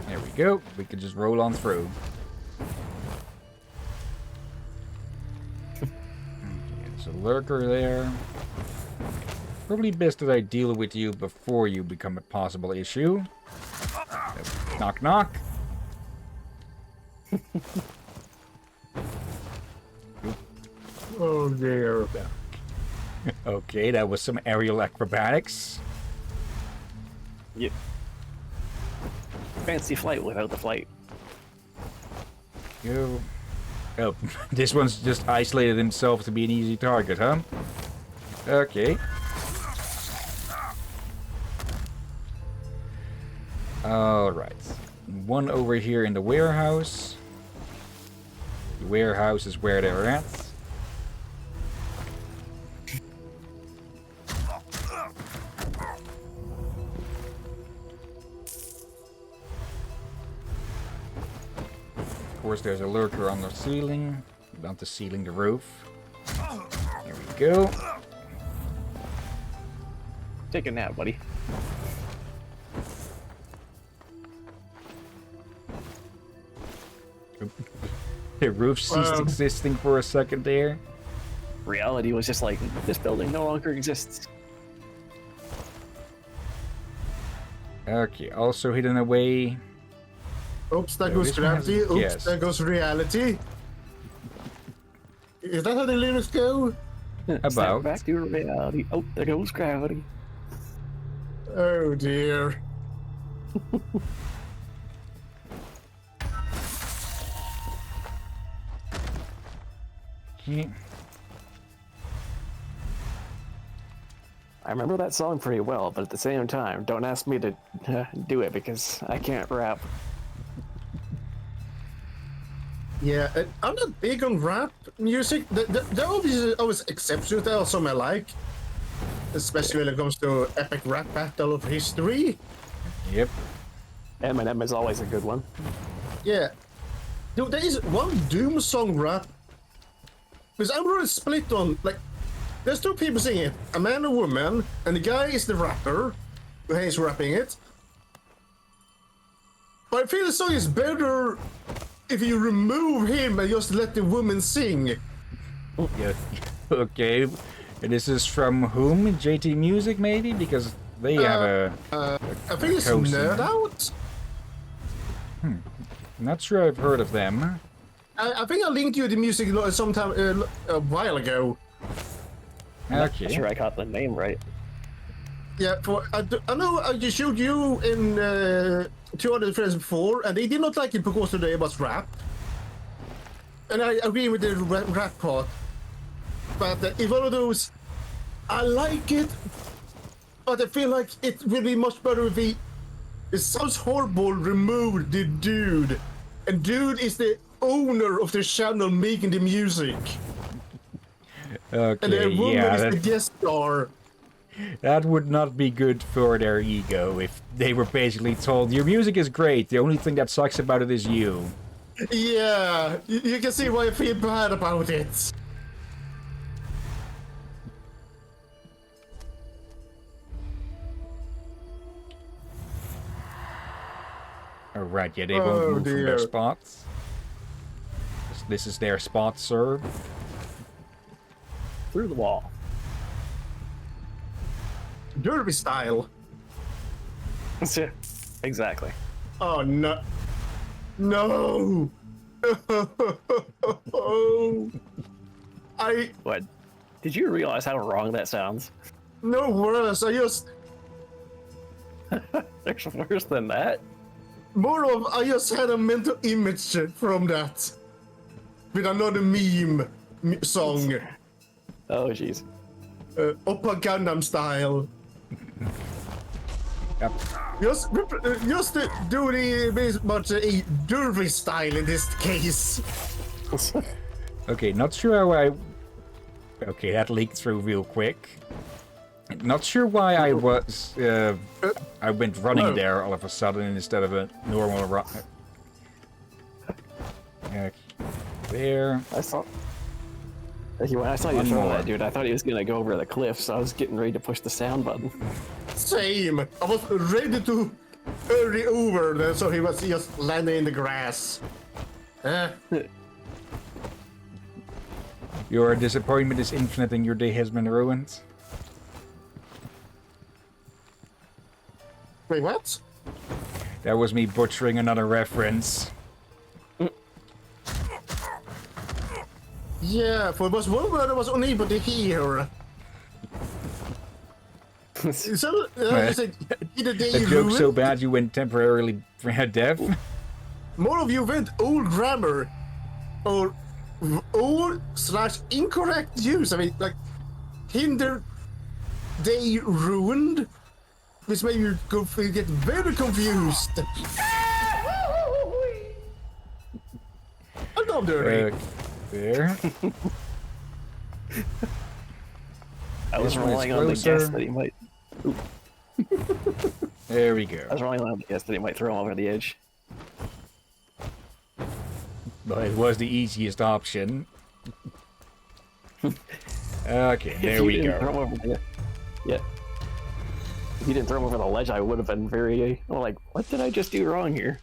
There we go. We can just roll on through. Okay, there's a lurker there. Probably best that I deal with you before you become a possible issue. Knock, knock. Oh dear. Okay, that was some aerial acrobatics. Yep. Fancy flight without the flight. Go. Oh, this one's just isolated himself to be an easy target, huh? Okay. Alright. One over here in the warehouse. The warehouse is where they're at. Of course, there's a lurker on the ceiling. Not the ceiling, the roof. Here we go. Take a nap, buddy. The roof ceased existing for a second there. Reality was just like, this building no longer exists. Okay, also hidden away. Oops, that So goes this one has a gravity. Oops, guess. that goes reality. Is that how the lyrics go? About. Snap back to reality. Oh, there goes gravity. Oh dear. Okay. I remember that song pretty well, but at the same time, don't ask me to do it because I can't rap. Yeah, I'm not big on rap music. There are obviously always exceptions. There are some I like, especially when it comes to epic rap battle of history. Yep. Eminem is always a good one. Yeah. Dude, there is one Doom song rap. Because I'm really split on, like, there's two people singing it, a man and a woman, and the guy is the rapper, who is rapping it. But I feel the song is better if you remove him and just let the woman sing. Yeah. Okay. This is from whom? JT Music, maybe? Because they have a I think it's co-singer. Nerd Out. Not sure I've heard of them. I think I linked you the music sometime a while ago. Okay. Not sure I got the name right. Yeah, I know I just showed you in 200 friends before, and they did not like it because today was rap. And I agree with the rap part. But it's one of those, I like it, but I feel like it will be much better if it sounds horrible, remove the dude. And dude is the owner of the channel making the music. Okay, And the woman yeah, is the guest star. that would not be good for their ego if they were basically told, your music is great, the only thing that sucks about it is you. Yeah, you can see why I feel bad about it. Alright, yeah, they won't move from their spots. This is their spot, sir. Through the wall. Derby style. Exactly. Oh no. No. What? Did you realize how wrong that sounds? No worse. There's worse than that. I just had a mental image from that. With another meme song. Oh, jeez. Oppa Gundam style. Yep. Just do the very much a derby style in this case. Okay, not sure how I... Okay, that leaked through real quick. Not sure why I was... I went running there all of a sudden instead of a normal run. Okay, there. I saw... When I saw you throw that dude, I thought he was gonna go over the cliff, so I was getting ready to push the sound button. Same. I was ready to hurry over there, so he was just landing in the grass. Your disappointment is infinite and your day has been ruined. Wait, what? That was me butchering another reference. Yeah, for was one word I was unable to hear. So, The joke's so bad you went temporarily deaf? More of you went old grammar. Or old/incorrect use. I mean, like, hinder, they ruined. Which made you get very confused. I'm not dirty. There. I was relying on the guess that he might... There we go. I was relying on the guess that he might throw him over the edge. Well, it was the easiest option. Okay, there we go. Yeah. If you didn't throw him over the ledge, I would have been very... like, what did I just do wrong here?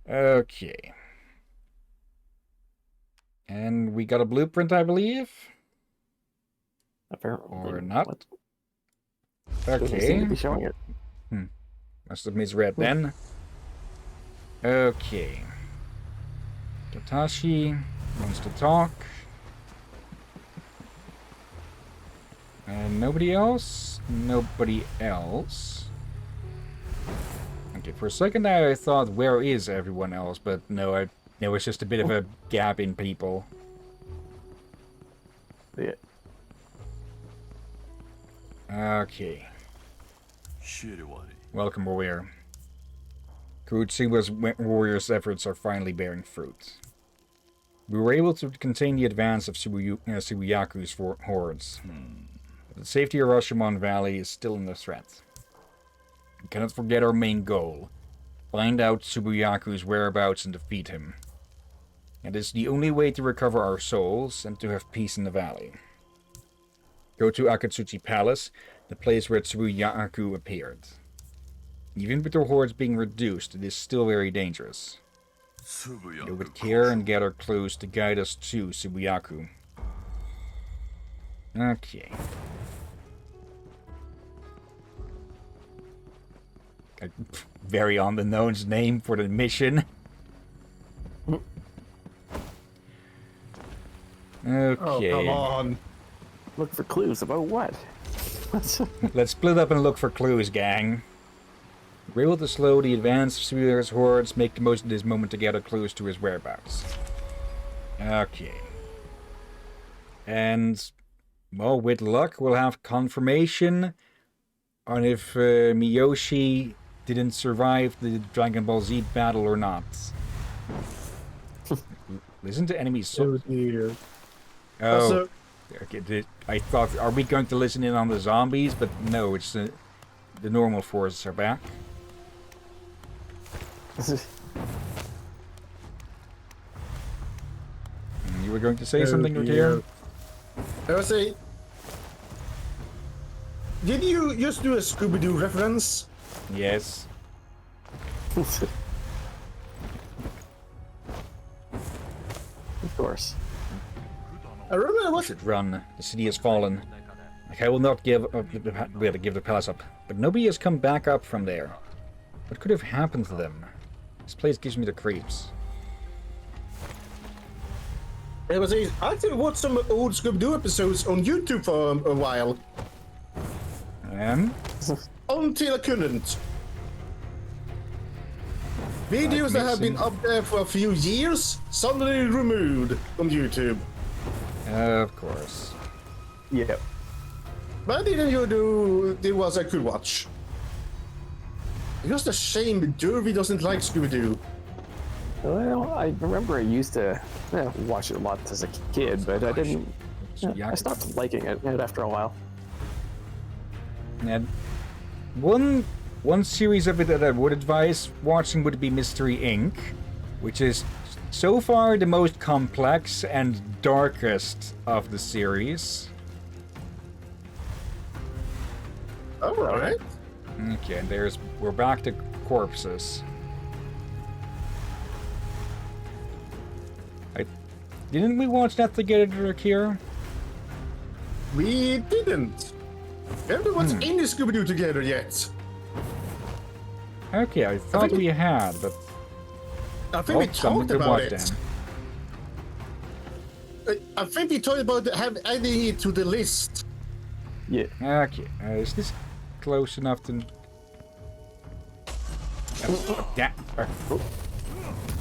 Okay. And we got a blueprint, I believe? Apparently. Or not? What? Doesn't seem Okay. to be showing it. Must have misread then. Okay. Tatashi wants to talk. And nobody else? Nobody else. Okay, for a second I thought, where is everyone else? But no, there was just a bit of a gap in people. Yeah. Okay. Welcome, warrior. Kurutsuba's warrior's efforts are finally bearing fruit. We were able to contain the advance of Tsubuyaku's hordes. But the safety of Rashomon Valley is still under threat. We cannot forget our main goal. Find out Tsubuyaku's whereabouts and defeat him. It is the only way to recover our souls and to have peace in the valley. Go to Akatsuchi Palace, the place where Tsubuyaku appeared. Even with the hordes being reduced, it is still very dangerous. Go with care and gather clues to guide us to Subiaku. Okay. A very on the nose name for the mission. Okay. Oh, come on. Look for clues about what? Let's split up and look for clues, gang. We're able to slow the advance of Subiaku's hordes, make the most of this moment to gather clues to his whereabouts. Okay. And, well, with luck, we'll have confirmation on if Miyoshi didn't survive the Dragon Ball Z battle or not. Listen to enemy Oh, dear. Oh, Also, okay, I thought, are we going to listen in on the zombies? But no, it's the normal forces are back. You were going to say something, Rotier? I was say, did you just do a Scooby-Doo reference? Yes. Of course. I remember We what. should run. The city has fallen. I will not give the palace up. But nobody has come back up from there. What could have happened to them? This place gives me the creeps. I was saying, I actually watched some old Scooby-Doo episodes on YouTube for a while. Until I couldn't. Videos that have been up there for a few years, suddenly removed on YouTube. Of course. Yeah. But I didn't you do the ones I could watch. It's just a shame Derby doesn't like Scooby-Doo. Well, I remember I used to watch it a lot as a kid, but I didn't. I stopped liking it after a while. And one series of it that I would advise watching would be Mystery Inc., which is so far the most complex and darkest of the series. Alright. Okay, and we're back to corpses. Didn't we watch that together, Akira? We didn't. We haven't watched any Scooby-Doo together yet. Okay, I thought we had, but I think we something talked to about watch it. then. I think we talked about adding it to the list. Yeah. Okay, is this close enough to...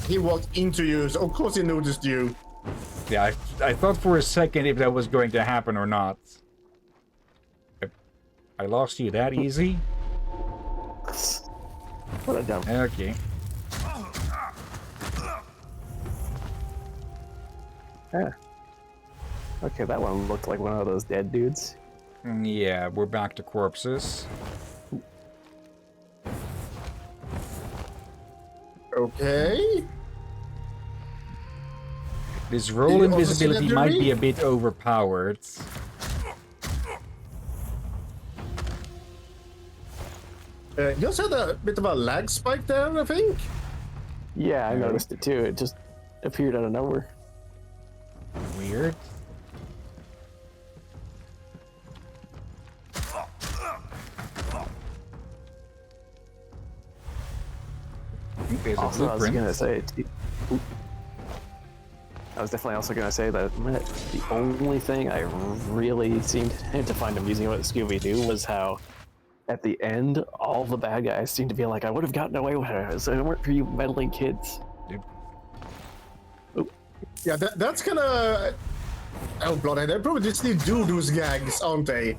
He walked into you, so of course he noticed you. Yeah, I thought for a second if that was going to happen or not. I lost you that easy? What a dumb. Okay. Yeah. Okay, that one looked like one of those dead dudes. Yeah, we're back to corpses. Okay. This roll Did you also see invisibility that, might Jeremy? be a bit overpowered. You just had a bit of a lag spike there, I think. Yeah, I noticed it too. It just appeared out of nowhere. Weird. There's a Also, I was blueprint. gonna say, I was definitely also gonna say that the only thing I really seemed to find amusing about Scooby-Doo was how, at the end, all the bad guys seemed to be like, "I would have gotten away with it, so it weren't for you meddling kids." Yeah, that's kind of. Oh, bloody! They probably just need do those gags, aren't they?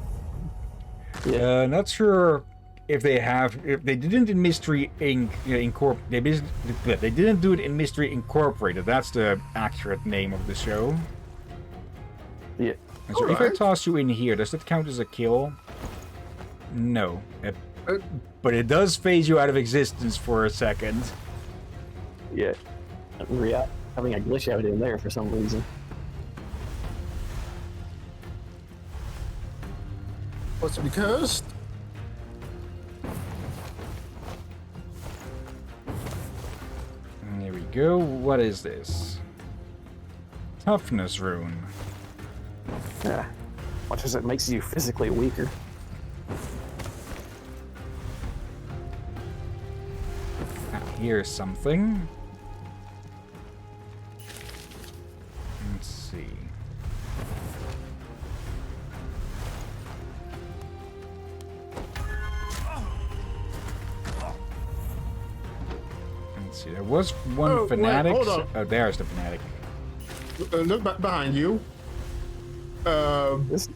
Not sure if they didn't in Mystery Inc. They didn't do it in Mystery Incorporated. That's the accurate name of the show. Yeah. And so if I Alright. toss you in here, does that count as a kill? No. But it does phase you out of existence for a second. Yeah. Having a glitch out in there for some reason. What's it because? go. What is this? Toughness rune. Yeah. Watch as it makes you physically weaker. Here's something. Let's see. Let's see. There was one Oh, wait, fanatic. hold on. Oh, there's the fanatic. Look behind you. This,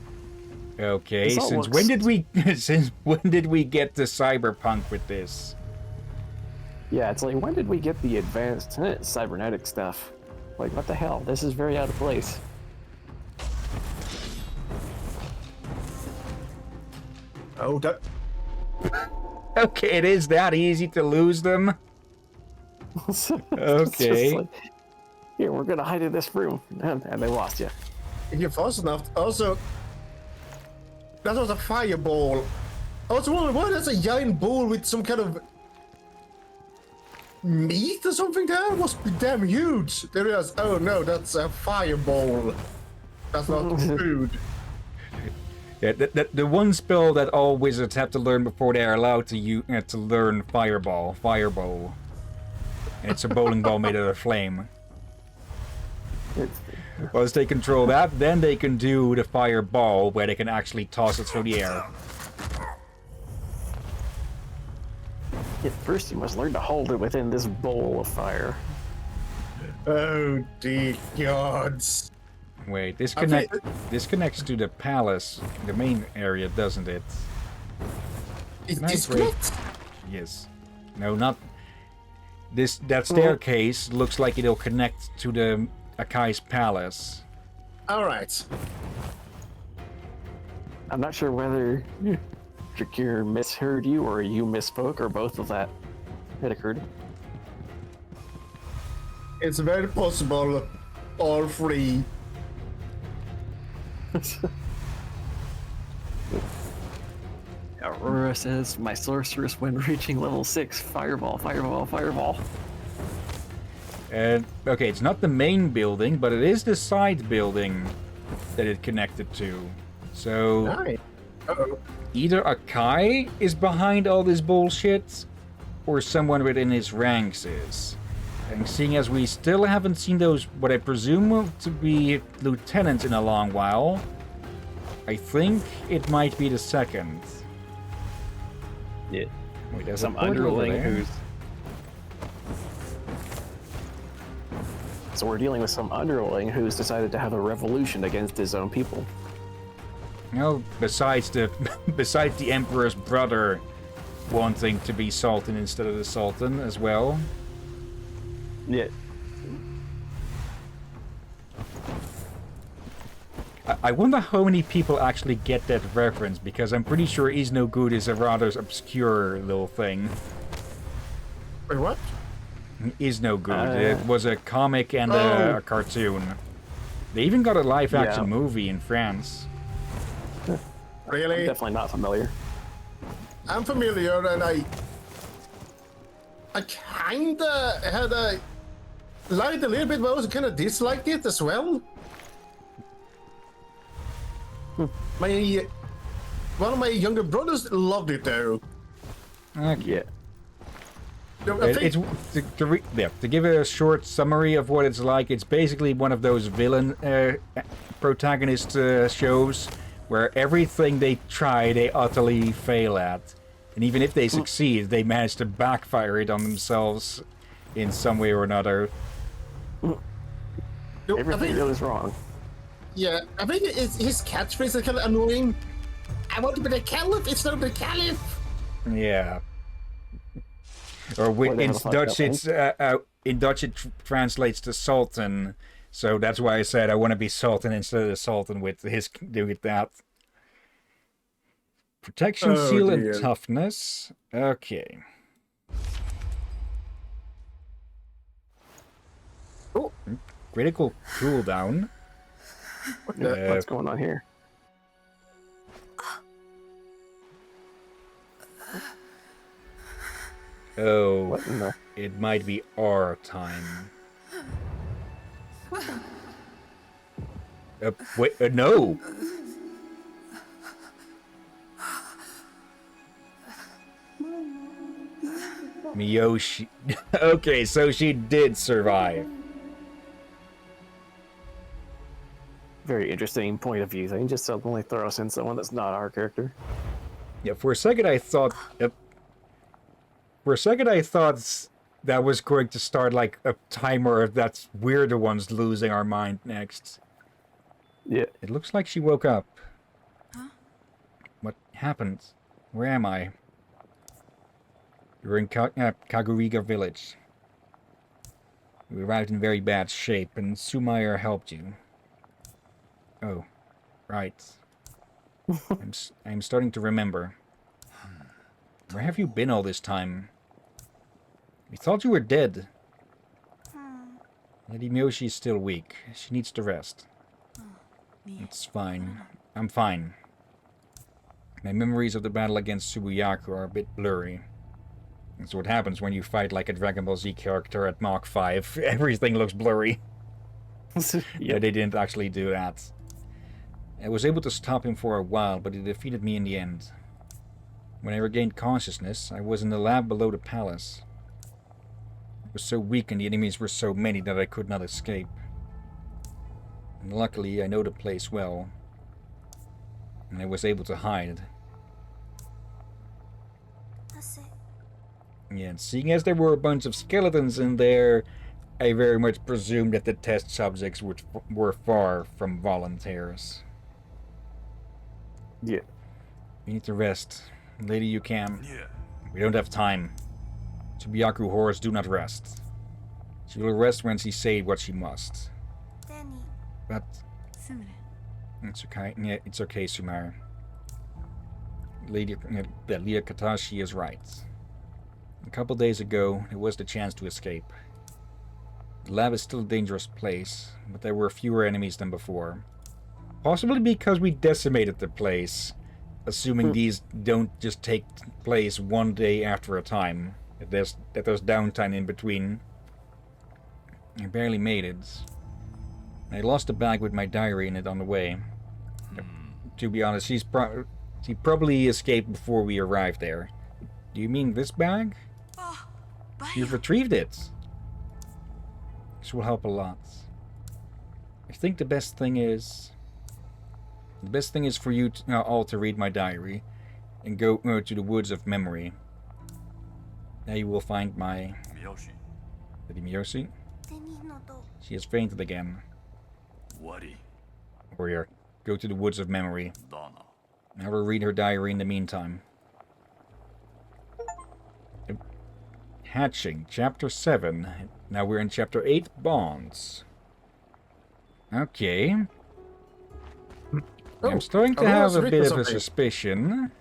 Okay, This all since looks- when did we since when did we get to cyberpunk with this? yeah, it's like, when did we get the advanced cybernetic stuff? Like, what the hell? This is very out of place. Oh, that. Okay, it is that easy to lose them. It's just Okay. like, here, we're gonna hide in this room, and they lost you. If you're fast enough. Also, that was a fireball. I was wondering why there's a giant ball with some kind of meat or something there. It must be damn huge. There it is. Oh no, that's a fireball. That's not food. Yeah, the one spell that all wizards have to learn before they are allowed to learn fireball. And it's a bowling ball made out of flame. Once they control that, then they can do the fireball, where they can actually toss it through the air. At first, you must learn to hold it within this bowl of fire. Oh dear gods. Wait, this Okay. connects to the palace, the main area, doesn't it? Is Nice, this Ray. correct? Yes. No, not this. That staircase looks like it'll connect to the Akai's palace. All right. I'm not sure whether Drakir misheard you or you misspoke or both of that had occurred. It's very possible. All three. Aurora says, my sorceress when reaching level 6, fireball, fireball, fireball. And okay, it's not the main building, but it is the side building that it connected to. So Nice. Uh-oh. either Akai is behind all this bullshit, or someone within his ranks is. And seeing as we still haven't seen those, what I presume to be lieutenants in a long while, I think it might be the second. Yeah. Wait, there's Some a portal over underling there. who's... So we're dealing with some underling who's decided to have a revolution against his own people. No, besides the besides the Emperor's brother wanting to be Sultan instead of the Sultan as well. Yeah. I wonder how many people actually get that reference, because I'm pretty sure Is No Good is a rather obscure little thing. Wait, what? Is No Good. It was a comic and Oh. a cartoon. They even got a live-action Yeah. movie in France. I'm Really? definitely not familiar. I'm familiar, and I kinda had a liked a little bit, but I also kind of disliked it as well. My one of my younger brothers loved it though. Okay. Yeah. No, I think- It's to give a short summary of what it's like. It's basically one of those villain protagonist shows where everything they try, they utterly fail at, and even if they succeed, they manage to backfire it on themselves in some way or another. no, I Everything think, goes wrong. yeah, I think his catchphrase is kind of annoying. I want to be the caliph instead of the caliph. Yeah. Or Or they in have a fucked Dutch, up it's in Dutch it translates to Sultan. So that's why I said I want to be Sultan instead of the Sultan with that. Protection, Oh, seal, dear. and toughness. Okay. Oh, Critical cooldown. What's going on here? Oh, What in the... it might be our time. Wait, no! Miyoshi. Okay, so she did survive. Very interesting point of view thing. Just suddenly throw us in someone that's not our character. Yeah, for a second I thought... for a second I thought that was going to start like a timer that's we're the ones losing our mind next. Yeah. It looks like she woke up. Huh? What happened? Where am I? You're in Kaguriga village. You arrived in very bad shape, and Sumair helped you. Oh, right. I'm starting to remember. Where have you been all this time? We thought you were dead. Lady Miyoshi is still weak. She needs to rest. It's fine. I'm fine. My memories of the battle against Subuyaku are a bit blurry. That's what happens when you fight like a Dragon Ball Z character at Mach 5. Everything looks blurry. Yeah, they didn't actually do that. I was able to stop him for a while, but he defeated me in the end. When I regained consciousness, I was in the lab below the palace. I was so weak and the enemies were so many that I could not escape. And luckily, I know the place well. And I was able to hide. Yeah, and seeing as there were a bunch of skeletons in there, I very much presumed that the test subjects were far from volunteers. Yeah. You need to rest. Lady, you can. Yeah. We don't have time. Tsubiyaku horse do not rest. She will rest when she say what she must. But... It's okay. Yeah, it's okay, Sumair. Lady Katashi is right. A couple days ago, there was the chance to escape. The lab is still a dangerous place, but there were fewer enemies than before. Possibly because we decimated the place, assuming these don't just take place one day after a time. That there's downtime in between. I barely made it. I lost a bag with my diary in it on the way. To be honest, she probably escaped before we arrived there. Do you mean this bag? You've retrieved it. This will help a lot. I think the best thing is for you all to read my diary and go to the woods of memory. There you will find my Lady Miyoshi. She has fainted again. Warrior, go to the woods of memory. I will read her diary in the meantime. Hatching, Chapter 7. Now we're in Chapter 8, Bonds. Okay. I'm starting to have a bit of a suspicion.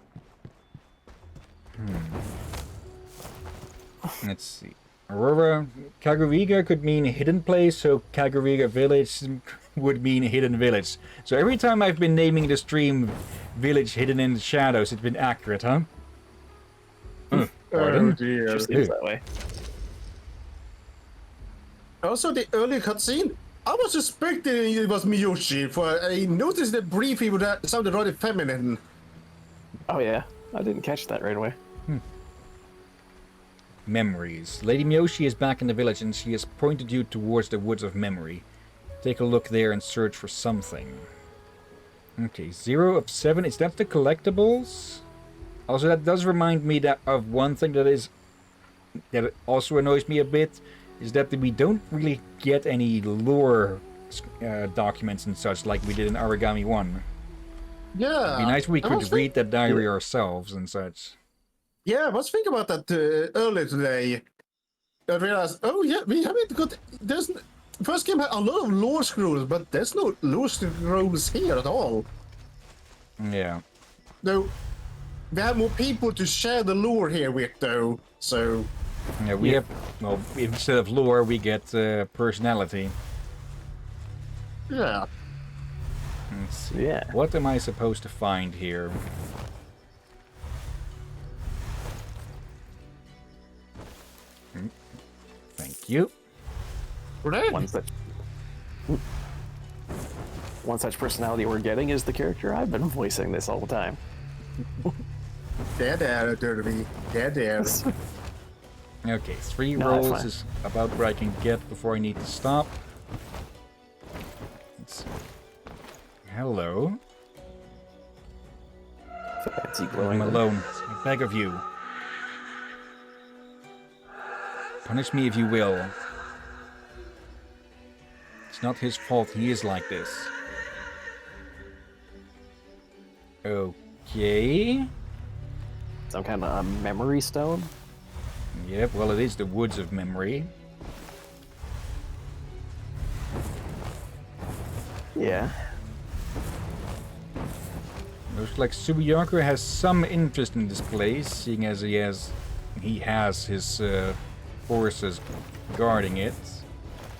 Let's see. Aurora, Kaguriga could mean hidden place, so Kaguriga village would mean hidden village. So every time I've been naming the stream village hidden in the shadows, it's been accurate, huh? Oh dear. Just seems that way. Also, the early cutscene, I was suspecting it was Miyoshi, for I noticed that briefly that sounded rather feminine. Oh yeah, I didn't catch that right away. Memories. Lady Miyoshi is back in the village and she has pointed you towards the woods of memory. Take a look there and search for something. Okay, 0 of 7. Is that the collectibles? Also, that does remind me of one thing that also annoys me a bit, is that we don't really get any lore documents and such like we did in Aragami 1. Yeah. It'd be nice if we could read that diary ourselves and such. Yeah, I was thinking about that earlier today. I realized, oh yeah, we haven't got... First game had a lot of lore scrolls, but there's no lore scrolls here at all. Yeah. Though, we have more people to share the lore here with, though, so... Yeah, we have... Well, instead of lore, we get personality. Yeah. Let's see. Yeah. What am I supposed to find here? Thank you. One such personality we're getting is the character I've been voicing this whole time. Dead Derby. Dead. Okay, 3 No, that's rolls fine. is about where I can get before I need to stop. Hello. Fancy I'm glowing. alone. I beg of you. Punish me if you will. It's not his fault he is like this. Okay. Some kind of memory stone? Yep, well it is the woods of memory. Yeah. Looks like Subiyaku has some interest in this place, seeing as he has his forces guarding it.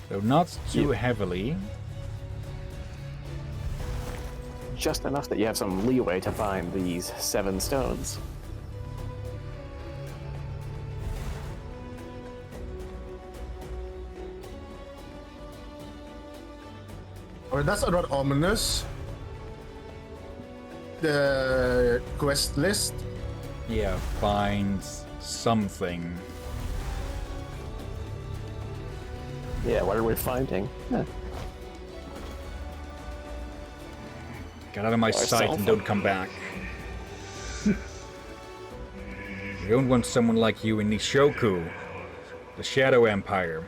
Though not too heavily. Just enough that you have some leeway to find these 7 stones. Or that's not ominous. The quest list. Yeah, find something. Yeah, what are we finding? Huh. Get out of my Or sight and something. don't come back. We don't want someone like you in Nishoku, the Shadow Empire.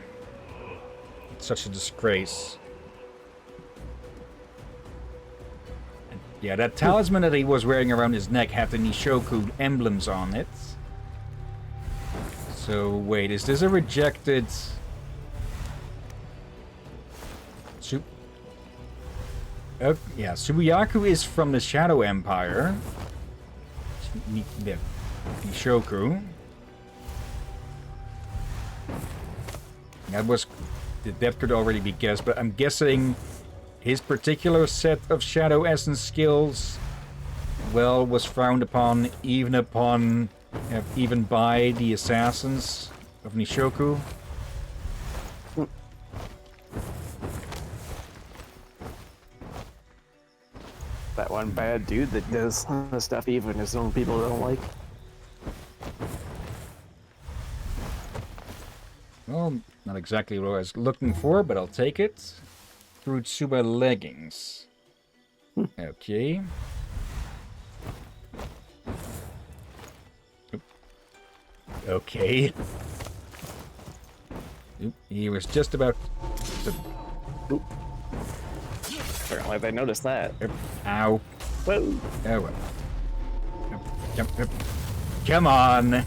It's such a disgrace. And yeah, that talisman that he was wearing around his neck had the Nishoku emblems on it. So wait, is this a rejected... yeah, Subiyaku is from the Shadow Empire. Nishoku. That could already be guessed, but I'm guessing his particular set of Shadow Essence skills, well, was frowned upon even by the assassins of Nishoku. That one bad dude that does the stuff even his own people don't like. Well, not exactly what I was looking for, but I'll take it. Fruitsuba leggings. Okay. Oop. Okay. Oop, he was just about to... Oop. Apparently they noticed that. Ow. Whoa. Oh well. Jump, jump. Come on!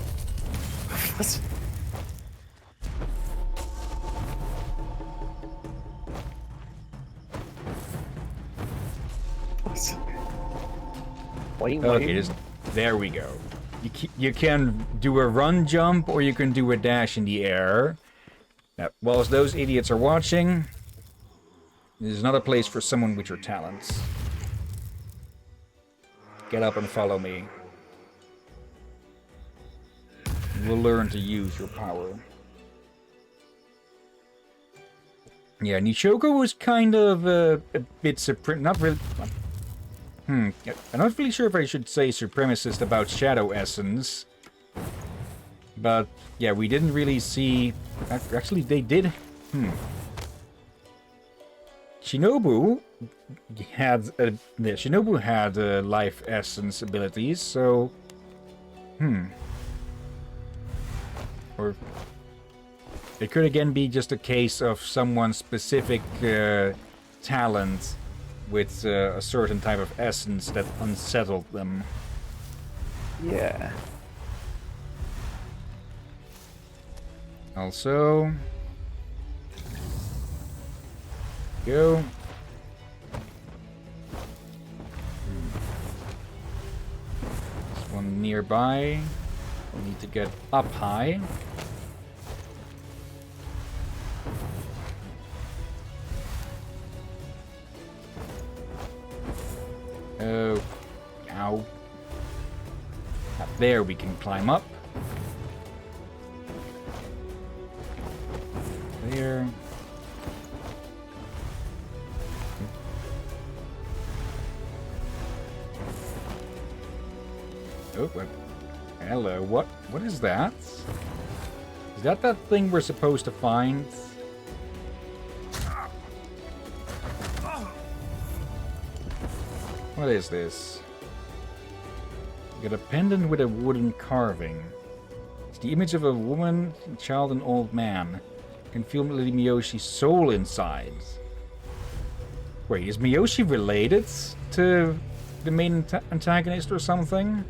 Wait, Okay, there we go. You can do a run jump or you can do a dash in the air. Now, whilst those idiots are watching, this is not a place for someone with your talents. Get up and follow me. You will learn to use your power. Yeah, Nishoku was kind of a bit not really... I'm not really sure if I should say supremacist about Shadow Essence. But, yeah, we didn't really see... Actually, they did... Shinobu had life essence abilities, so... Or... It could again be just a case of someone's specific talent with a certain type of essence that unsettled them. Yeah. Also... Go. There's one nearby. We need to get up high. Oh, ow. Up there we can climb up. here. Oh, hello. What is that? Is that thing we're supposed to find? What is this? You got a pendant with a wooden carving. It's the image of a woman, child, and old man. You can feel Lady Miyoshi's soul inside. Wait, is Miyoshi related to the main antagonist or something?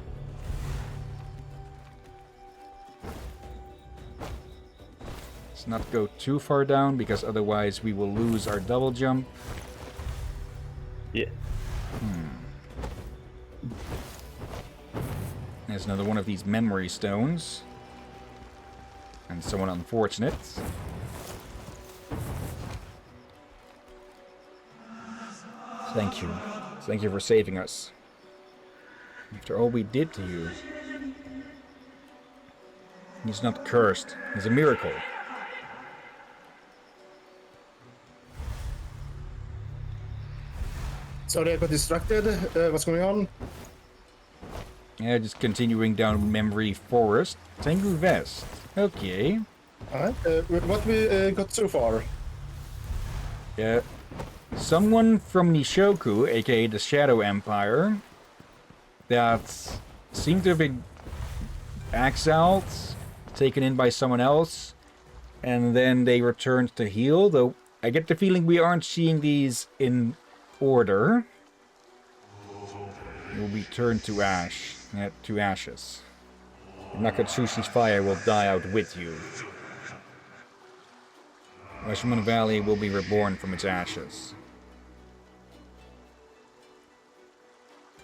Let's not go too far down, because otherwise we will lose our double jump. Yeah. There's another one of these memory stones. And someone unfortunate. Thank you. Thank you for saving us. After all we did to you. He's not cursed. He's a miracle. So they got distracted. What's going on? Yeah, just continuing down memory forest. Tengu Vest. Okay. Alright. What we got so far? Yeah. Someone from Nishoku, aka the Shadow Empire, that seemed to have been exiled, taken in by someone else, and then they returned to heal, though I get the feeling we aren't seeing these in order. Will be turned to ash, to ashes. Nakatsushi's fire will die out with you. Rashomon Valley will be reborn from its ashes.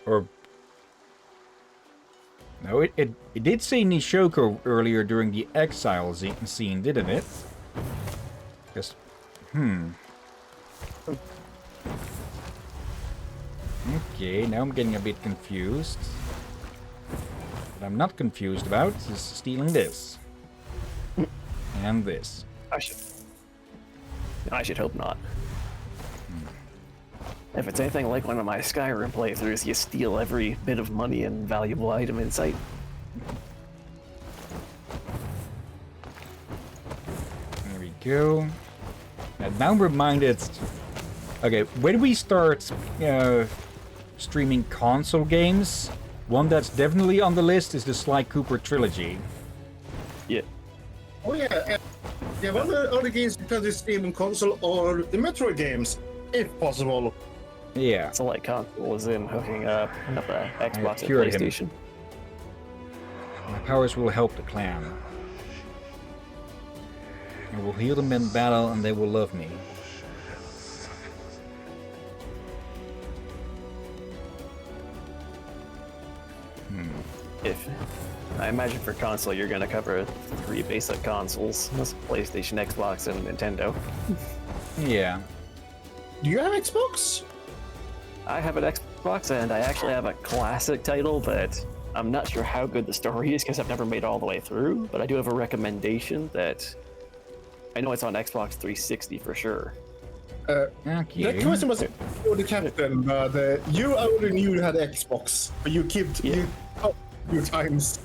Or... No, it did say Nishoko earlier during the exile scene, didn't it? Just... Okay, now I'm getting a bit confused. What I'm not confused about is stealing this. And this. I should hope not. If it's anything like one of my Skyrim playthroughs, you steal every bit of money and valuable item in sight. There we go. And now I'm reminded... Okay, when we start streaming console games, one that's definitely on the list is the Sly Cooper trilogy. Yeah. Oh yeah. Yeah, one of the other games because it's streaming console or the Metroid games, if possible. Yeah. So like console was in hooking up a Xbox and cured him. PlayStation. My powers will help the clan. I will heal them in battle and they will love me. If I imagine for console, you're gonna cover 3 basic consoles: that's PlayStation, Xbox, and Nintendo. Yeah. Do you have Xbox? I have an Xbox, and I actually have a classic title, but I'm not sure how good the story is because I've never made it all the way through. But I do have a recommendation that I know it's on Xbox 360 for sure. Okay. That question was for the captain, but you already knew you had Xbox, but you kept you a few times.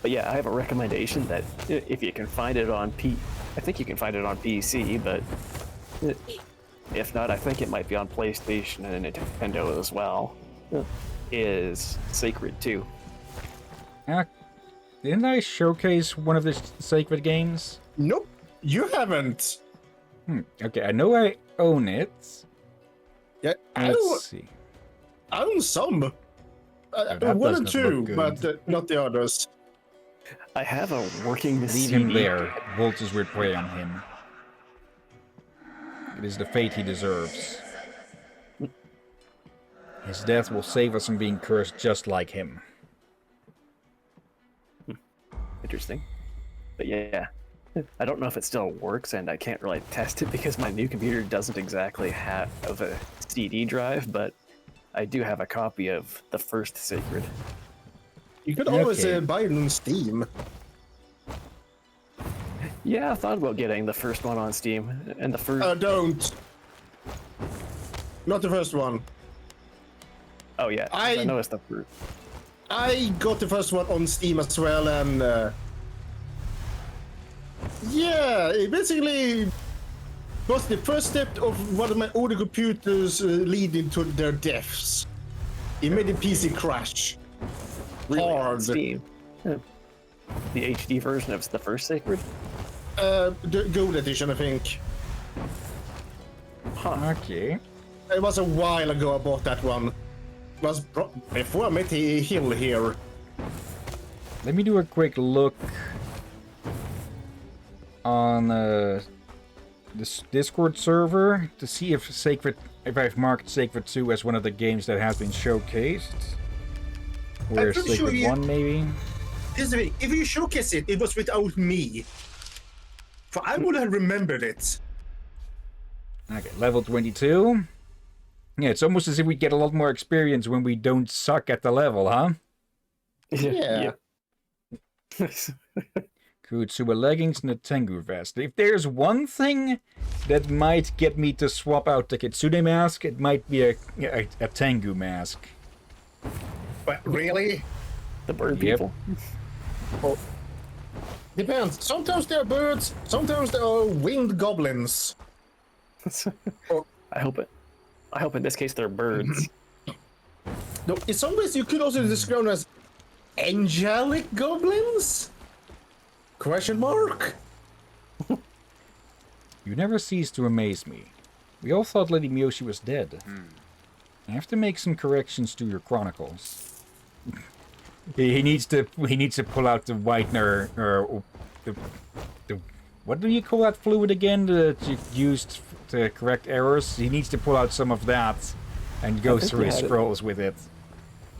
But yeah, I have a recommendation that if you can find it on I think you can find it on PC, but if not, I think it might be on PlayStation and Nintendo as well. Is Sacred 2. Didn't I showcase one of the Sacred games? Nope, you haven't. Okay, I know I own it. Yeah, Let's see. I own some. that One does or not two, look but not the others. I have a working Leave CD. him there. Vultures will prey on him. It is the fate he deserves. His death will save us from being cursed just like him. Interesting. But yeah, I don't know if it still works, and I can't really test it because my new computer doesn't exactly have a CD drive, but I do have a copy of the first Sacred. You could always Okay. buy it on Steam. Yeah, I thought about getting the first one on Steam, and the first. Don't. Not the first one. Oh yeah, 'cause I noticed the first. I got the first one on Steam as well, and yeah, it basically was the first step of one of my older computers leading to their deaths. It made the PC crash. Really on Hard. Steam. Yeah. The HD version of the first Sacred. The Gold Edition, I think. Okay. It was a while ago I bought that one. It was before I met Hill here. Let me do a quick look on this Discord server to see if I've marked Sacred 2 as one of the games that has been showcased. Where's pretty sure Sacred 1 maybe? If you showcase it, it was without me. For I would have remembered it. Okay, level 22. Yeah, it's almost as if we get a lot more experience when we don't suck at the level, huh? Yeah. Kutsuba leggings and a Tengu vest. If there's one thing that might get me to swap out the Kitsune mask, it might be a Tengu mask. But really? The bird Yep. people. Oh. Depends. Sometimes they're birds, sometimes they are winged goblins. I hope in this case they're birds. No, in some ways you could also describe them as angelic goblins? Question mark? You never cease to amaze me. We all thought Lady Miyoshi was dead. I have to make some corrections to your chronicles. He needs to pull out the whitener, or the what do you call that fluid again that you used to correct errors? He needs to pull out some of that and go through his scrolls with it.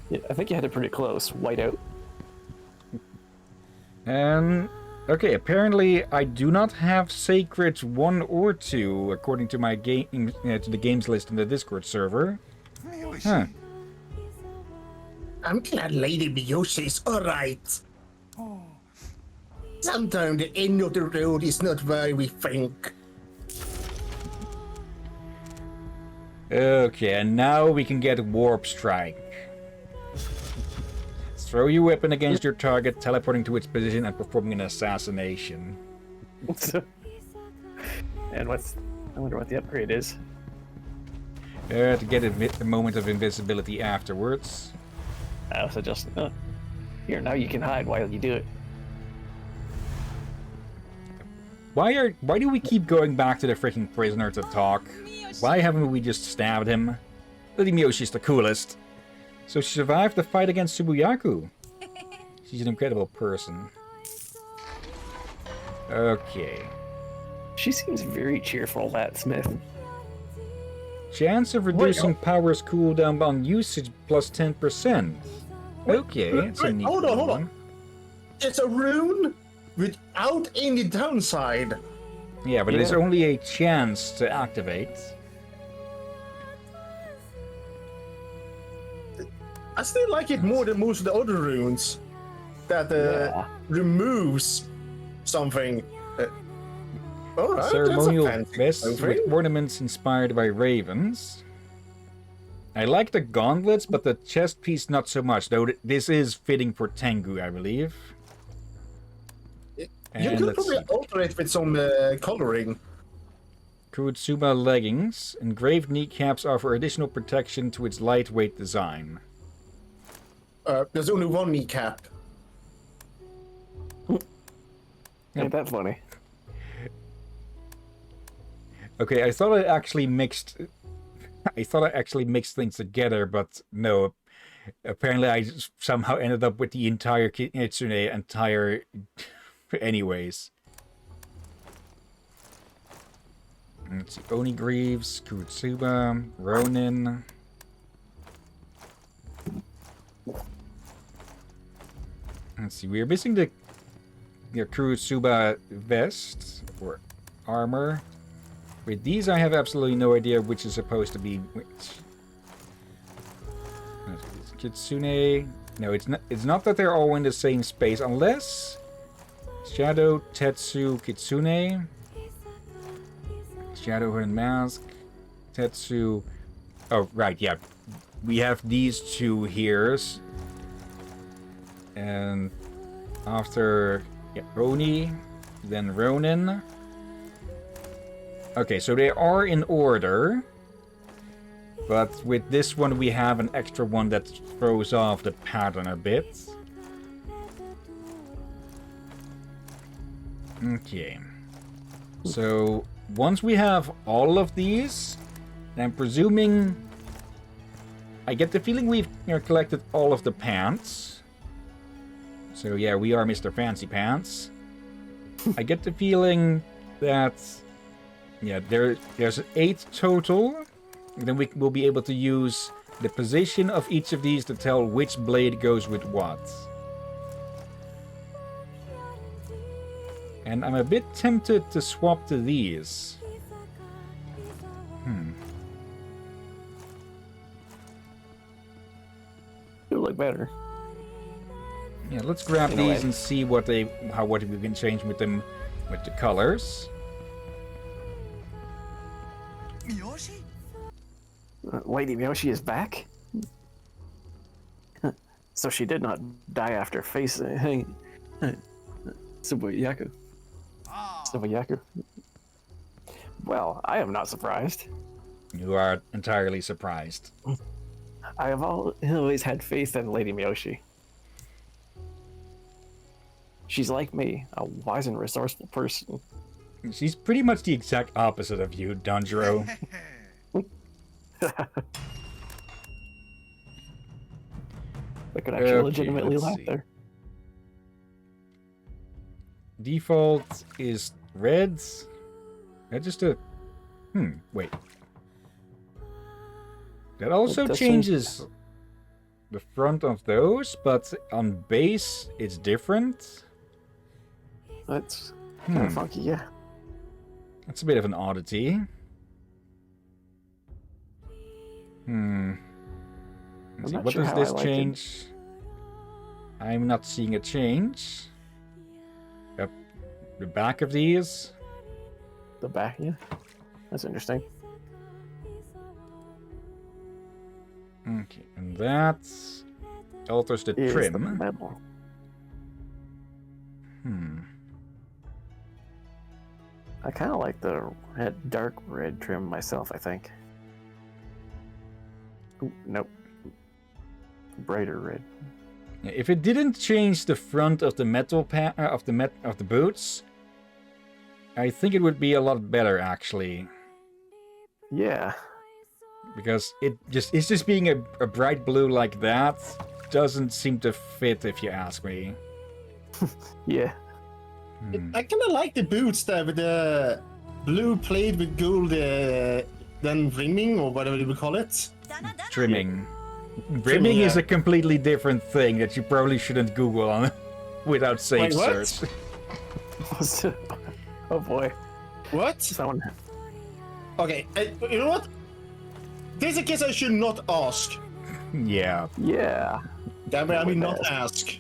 Yeah, I think you had it pretty close. Whiteout. Okay, apparently I do not have Sacred 1 or 2 according to my game to the games list in the Discord server. Huh. I'm glad Lady Miyoshi is alright. Sometimes the end of the road is not where we think. Okay, and now we can get Warp Strike. Throw your weapon against your target, teleporting to its position and performing an assassination. And I wonder what the upgrade is. To get a moment of invisibility afterwards. I also just here now you can hide while you do it. Why do we keep going back to the freaking prisoner to talk? Why haven't we just stabbed him? Lady Miyoshi's the coolest. So she survived the fight against Tsubuyaku. She's an incredible person. Okay. She seems very cheerful, that Smith. Chance of reducing power's cooldown on usage plus 10%. Okay, it's a neat hold on. one. It's a rune without any downside. Yeah, but there's only a chance to activate. I still like it more than most of the other runes that removes something. All right, Ceremonial that's a fancy vest something. with ornaments inspired by ravens. I like the gauntlets, but the chest piece not so much, though this is fitting for Tengu, I believe. You could probably alter it with some coloring. Kurotsuba leggings. Engraved kneecaps offer additional protection to its lightweight design. There's only one kneecap. Ain't that funny? Okay, I thought I actually mixed things together, but no. Apparently, I somehow ended up with the entire Kitsune anyways. Let's see. Oni Greaves, Kurotsuba, Ronin. Let's see. We are missing the Kurotsuba vest or armor. With these, I have absolutely no idea which is supposed to be which. Kitsune. No, it's not. It's not that they're all in the same space, unless Shadow, Tetsu, Kitsune. Shadow, Hidden Mask. Tetsu. Oh, right, yeah. We have these two here. And after Oni, then Ronin. Okay, so they are in order. But with this one, we have an extra one that throws off the pattern a bit. Okay. So, once we have all of these, I'm presuming... I get the feeling we've collected all of the pants. So yeah, we are Mr. Fancy Pants. I get the feeling that... Yeah, there's 8 total. Then we will be able to use the position of each of these to tell which blade goes with what. And I'm a bit tempted to swap to these. They look better. Yeah, let's grab these and see what we can change with them with the colors. Lady Miyoshi is back? So she did not die after facing Subayaku. Subayaku. Well, I am not surprised. You are entirely surprised. I have always had faith in Lady Miyoshi. She's like me, a wise and resourceful person. She's pretty much the exact opposite of you, Danjiro. I could actually legitimately laugh see. there. Default is red. That just a... wait. That also changes the front of those, but on base it's different. That's kind of funky, yeah. That's a bit of an oddity. Let's see, what does this change? I'm not seeing a change. Yep. The back of these. The back, yeah. That's interesting. Okay, and that alters the Is trim. the metal. I kind of like the dark red trim myself, I think. Ooh, nope. Brighter red. If it didn't change the front of the metal of the boots, I think it would be a lot better actually. Yeah. Because it's just being a bright blue like that doesn't seem to fit, if you ask me. Yeah. I kind of like the boots there with the blue plate with gold then rimming or whatever you would call it. Trimming. Rimming is a completely different thing that you probably shouldn't Google on without safe search. Oh boy. What? Someone. Okay, you know what? This is a case I should not ask. Yeah. Yeah. Damn it, I mean not ask.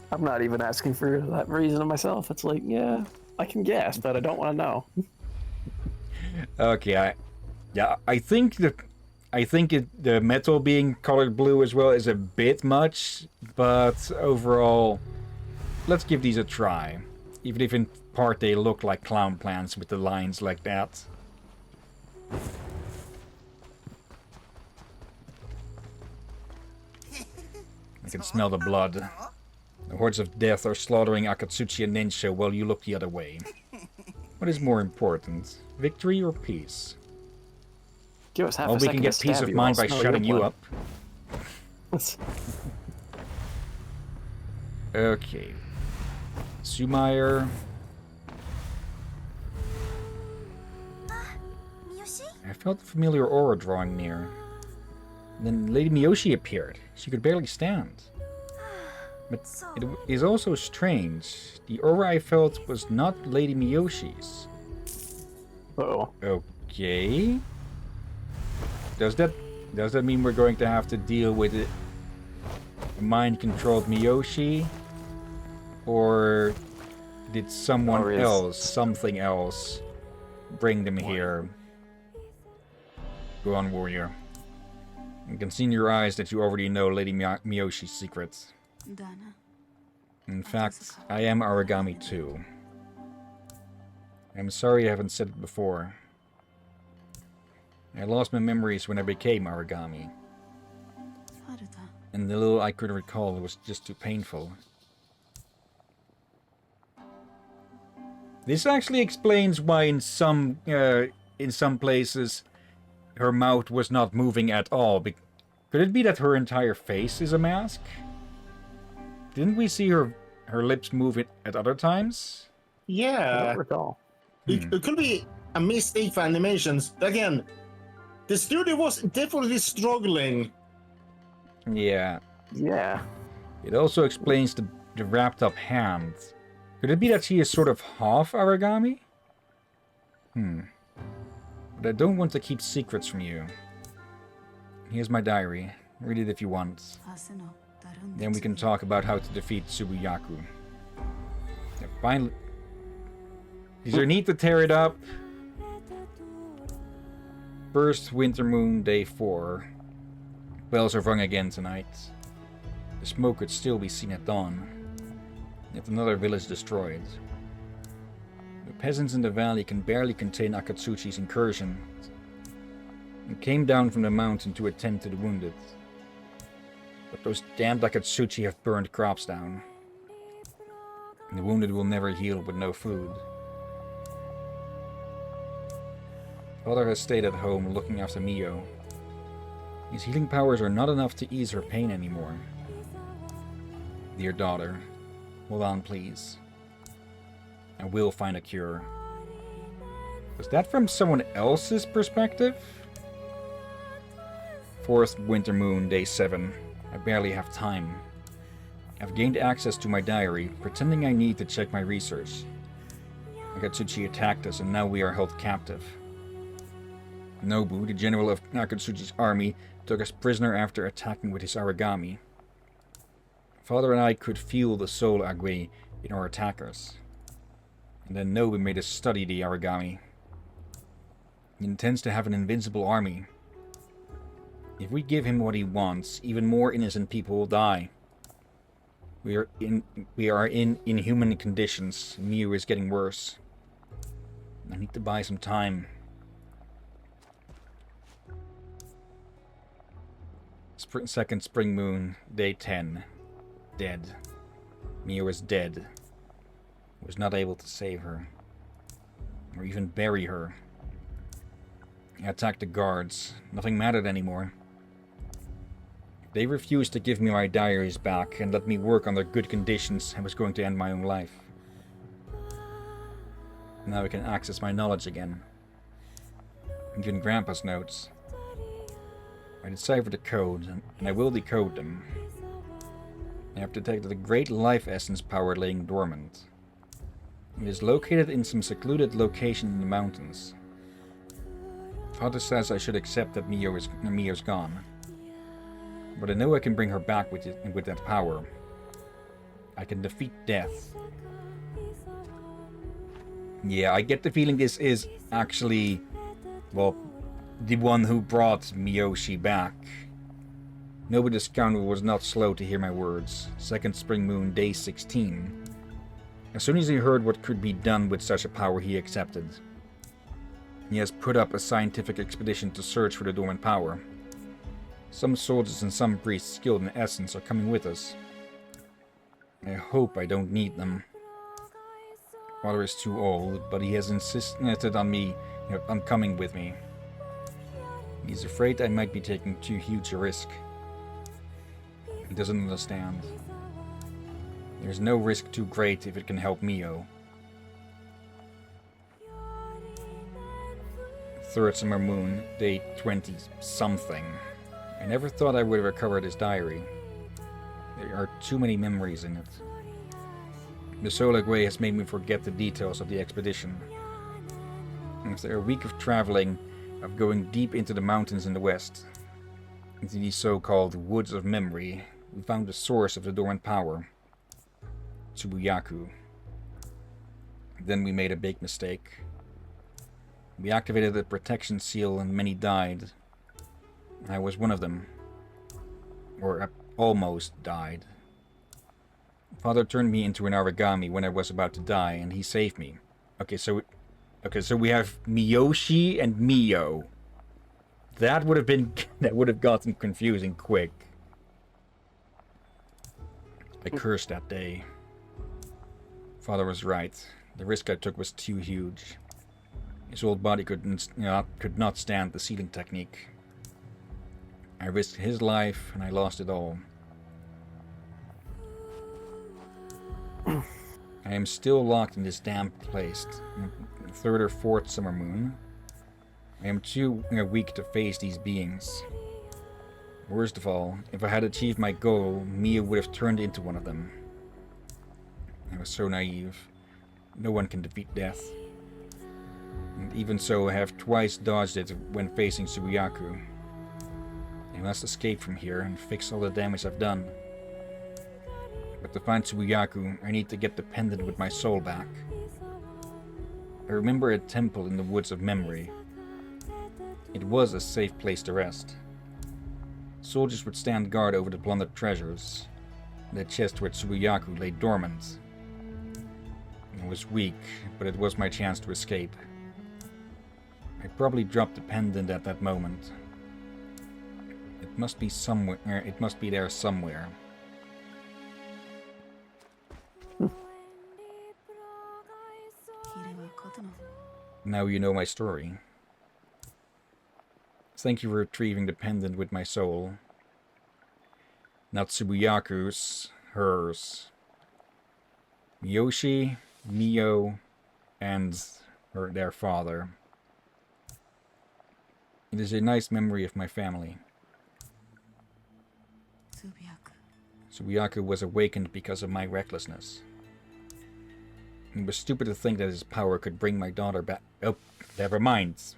I'm not even asking for that reason of myself. It's like, yeah, I can guess, but I don't want to know. Okay, I think the metal being colored blue as well is a bit much, but overall, let's give these a try. Even if in part they look like clown plants with the lines like that. I can smell the blood. The hordes of death are slaughtering Akatsuchi and Ninsho while you look the other way. What is more important, victory or peace? Give us half Well, a we second can get to peace stab of you, mind I'll by smell shutting your you blood. up. Okay. Sumayer. I felt a familiar aura drawing near. Then Lady Miyoshi appeared. She could barely stand. But it is also strange. The aura I felt was not Lady Miyoshi's. Uh-oh. Okay. Does that mean we're going to have to deal with a mind-controlled Miyoshi? Or Did someone Or is- else, something else, bring them here? Go on, warrior. I can see in your eyes that you already know Lady Miyoshi's secrets. In fact, I am Aragami too. I'm sorry I haven't said it before. I lost my memories when I became Aragami. And the little I could recall was just too painful. This actually explains why in some places her mouth was not moving at all. Could it be that her entire face is a mask? Didn't we see her lips move at other times? I Yeah. don't recall. It could be a mistake for animations. Again, the studio was definitely struggling. Yeah. Yeah. It also explains the wrapped up hand. Could it be that she is sort of half Aragami? But I don't want to keep secrets from you. Here's my diary. Read it if you want. Then we can talk about how to defeat Tsubuyaku. Yeah, finally... Is there need to tear it up? First winter moon, day 4. Bells are rung again tonight. The smoke could still be seen at dawn. Yet another village destroyed. The peasants in the valley can barely contain Akatsuchi's incursion and came down from the mountain to attend to the wounded. But those damned Akatsuchi have burned crops down. And the wounded will never heal with no food. Father has stayed at home looking after Mio. His healing powers are not enough to ease her pain anymore. Dear daughter, hold on please. I will find a cure. Was that from someone else's perspective? Fourth winter moon, day 7. I barely have time. I've gained access to my diary, pretending I need to check my research. Akatsuchi attacked us and now we are held captive. Nobu, the general of Akatsuchi's army, took us prisoner after attacking with his Aragami. Father and I could feel the soul agui in our attackers. And then Nobu made us study the Aragami. He intends to have an invincible army. If we give him what he wants, even more innocent people will die. We are in inhuman conditions. Miu is getting worse. I need to buy some time. Second spring moon, day 10. Dead. Miu is dead. Was not able to save her. Or even bury her. I attacked the guards. Nothing mattered anymore. They refused to give me my diaries back and let me work under good conditions. I was going to end my own life. Now I can access my knowledge again. Even Grandpa's notes. I deciphered the code, and I will decode them. I have detected a great life essence power laying dormant. It is located in some secluded location in the mountains. Father says I should accept that Mio's gone. But I know I can bring her back with that power. I can defeat death. Yeah, I get the feeling this is actually, well, the one who brought Miyoshi back. Nobu the scoundrel was not slow to hear my words. Second spring moon, day 16. As soon as he heard what could be done with such a power, he accepted. He has put up a scientific expedition to search for the dormant power. Some soldiers and some priests skilled in essence are coming with us. I hope I don't need them. Father is too old, but he has insisted on me, on coming with me. He's afraid I might be taking too huge a risk. He doesn't understand. There's no risk too great if it can help Mio. Third summer moon, day 20-something. I never thought I would have recovered his diary. There are too many memories in it. The Solagway has made me forget the details of the expedition. After a week of traveling, of going deep into the mountains in the west, into these so-called Woods of Memory, we found the source of the dormant power. Tsubuyaku. Then we made a big mistake. We activated the protection seal and many died. I was one of them. Or almost died. Father turned me into an Aragami when I was about to die, and he saved me. Okay, so we have Miyoshi and Mio. That would have gotten confusing quick. I cursed that day. Father was right. The risk I took was too huge. His old body could not stand the sealing technique. I risked his life, and I lost it all. I am still locked in this damn place. Third or fourth summer moon. I am too weak to face these beings. Worst of all, if I had achieved my goal, Mia would have turned into one of them. I was so naive. No one can defeat death. And even so, I have twice dodged it when facing Tsubuyaku. I must escape from here and fix all the damage I've done. But to find Tsubuyaku, I need to get the pendant with my soul back. I remember a temple in the woods of memory. It was a safe place to rest. Soldiers would stand guard over the plundered treasures. The chest where Tsubuyaku lay dormant. I was weak, but it was my chance to escape. I probably dropped the pendant at that moment. It must be somewhere. It must be there somewhere. Now you know my story. Thank you for retrieving the pendant with my soul. Not Tsubuyaku's, hers. Miyoshi, Mio, and their father. It is a nice memory of my family. Tsubuyaku was awakened because of my recklessness. It was stupid to think that his power could bring my daughter back. Oh, never mind.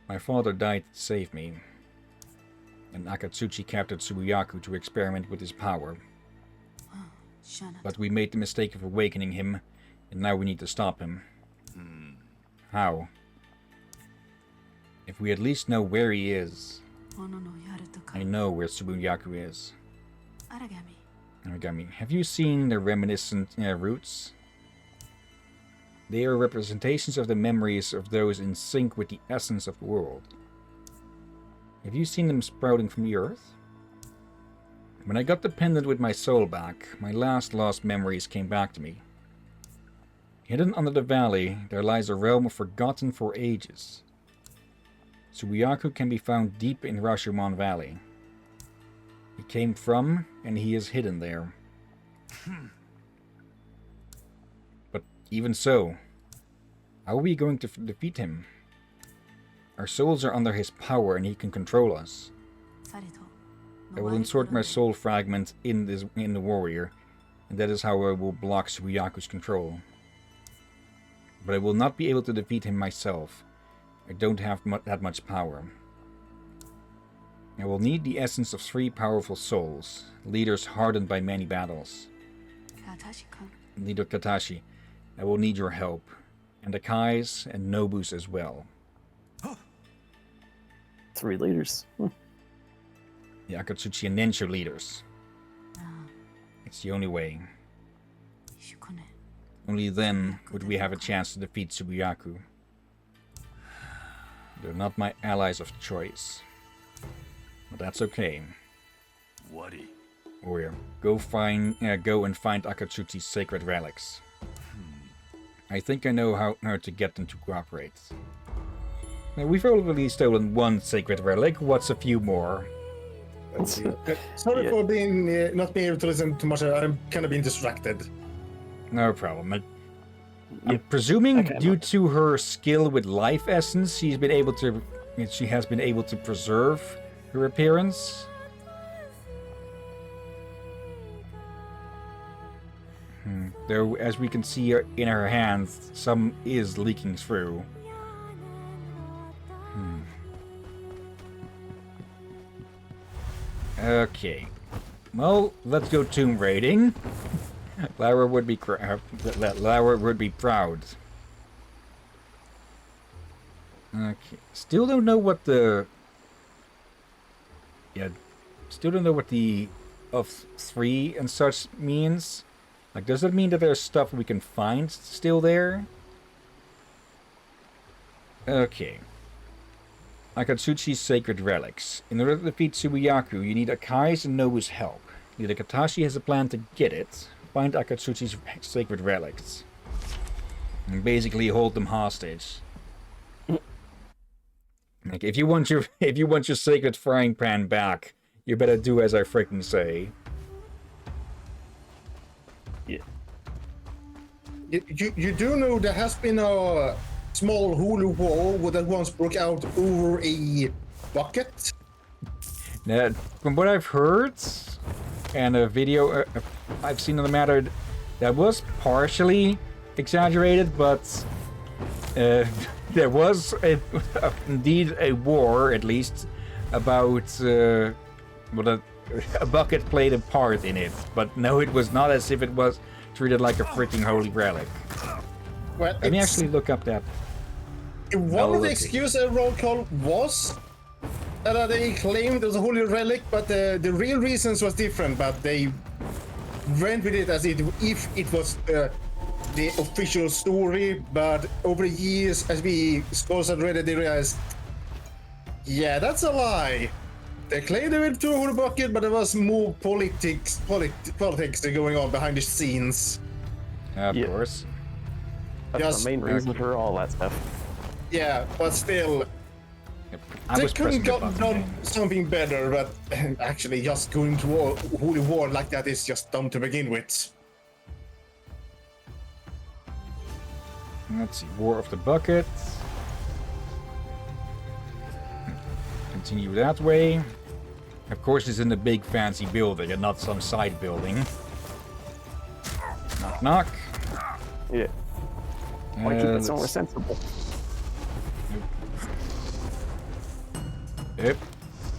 My father died to save me, and Akatsuchi captured Tsubuyaku to experiment with his power. But we made the mistake of awakening him, and now we need to stop him. How? If we at least know where he is. I know where Tsubuyaku is. Aragami. Have you seen the reminiscent roots? They are representations of the memories of those in sync with the essence of the world. Have you seen them sprouting from the earth? When I got the pendant with my soul back, my last lost memories came back to me. Hidden under the valley, there lies a realm forgotten for ages. Tsubuyaku can be found deep in Rashomon Valley. He came from, and he is hidden there. But even so, how are we going to defeat him? Our souls are under his power, and he can control us. I will insert my soul fragment in the warrior, and that is how I will block Tsubuyaku's control. But I will not be able to defeat him myself. I don't have that much power. I will need the essence of 3 powerful souls, leaders hardened by many battles. Leader Katashi, I will need your help, and Akai's and Nobu's as well. 3 leaders. The Akatsuchi and Nensho leaders. It's the only way. Only then would we have a chance to defeat Tsubuyaku. They're not my allies of choice. But that's okay. Warrior, go and find Akatsuchi's sacred relics. I think I know how to get them to cooperate. Now, we've already stolen 1 sacred relic. What's a few more? Sorry for being not being able to listen too much. I'm kind of being distracted. No problem. I'm presuming due to her skill with life essence, she has been able to preserve her appearance. Though, as we can see in her hands, some is leaking through. Okay. Well, let's go tomb raiding. Laura would be Laura would be proud. Okay. Still don't know what the. Yeah. Still don't know what the of 3 and such means. Like, does that mean that there's stuff we can find still there? Okay. Akatsuchi's sacred relics. In order to defeat Subiyaku, you need Akai's and Nobu's help. Neither Katashi has a plan to get it. Find Akatsuchi's sacred relics. And basically hold them hostage. Like, if you want your sacred frying pan back, you better do as I freaking say. Yeah. You do know there has been a small hula war that once broke out over a bucket? Now, from what I've heard, and a video I've seen on the matter, that was partially exaggerated, but there was indeed a war, at least, about a bucket played a part in it. But no, it was not as if it was treated like a freaking holy relic. Well, Let me actually look up that. One of the excuses I recall was that they claimed it was a holy relic, but the real reasons was different. But they went with it as if it was the official story. But over the years, as we scholars had read it, they realized, yeah, that's a lie. They claimed they went to a holy bucket, but there was more politics going on behind the scenes. Of course. That's the main reason for all that stuff. Yeah, but still, I they couldn't have have done something better, but actually just going to a holy war like that is just dumb to begin with. Let's see, War of the Bucket. Continue that way. Of course, it's in a big fancy building and not some side building. Knock, knock. Yeah. Why keep it somewhere sensible? Yep.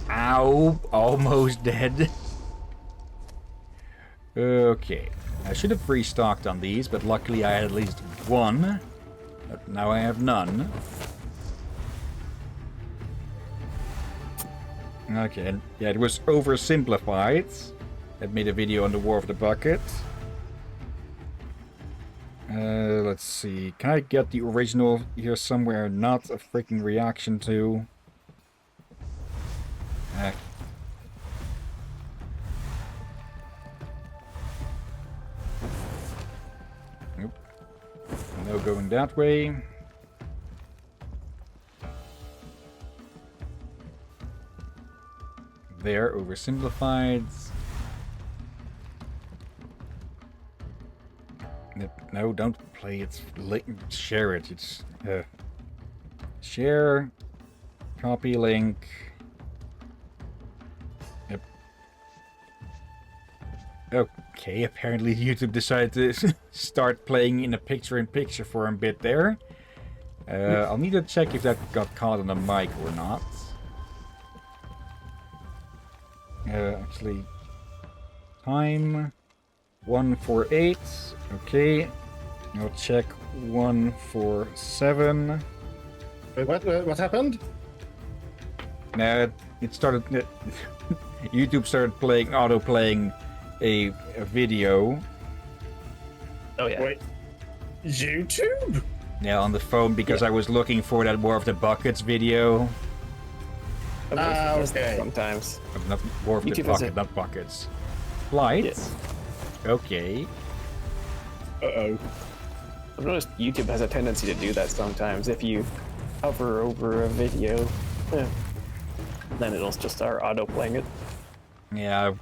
Ow! Almost dead. Okay. I should have restocked on these, but luckily I had at least one. But now I have none. Okay, and yeah, it was oversimplified. I made a video on the War of the Bucket. Let's see. Can I get the original here somewhere? Not a freaking reaction to. Nope. No going that way. There, oversimplified. No, don't play it. Share it. It's share, copy link. Yep. Okay, apparently YouTube decided to start playing in a picture-in-picture for a bit there. I'll need to check if that got caught on the mic or not. Actually, time 148. Okay, I'll check 147. Wait, what happened? It started. YouTube started auto-playing a video. Oh yeah. Wait, YouTube? Yeah, on the phone because I was looking for that War of the Buckets video. Okay. Sometimes. Not War of the YouTube Bucket, not buckets. Lights. Yes. Okay. Uh-oh. I've noticed YouTube has a tendency to do that sometimes. If you hover over a video, then it'll just start auto-playing it. Yeah.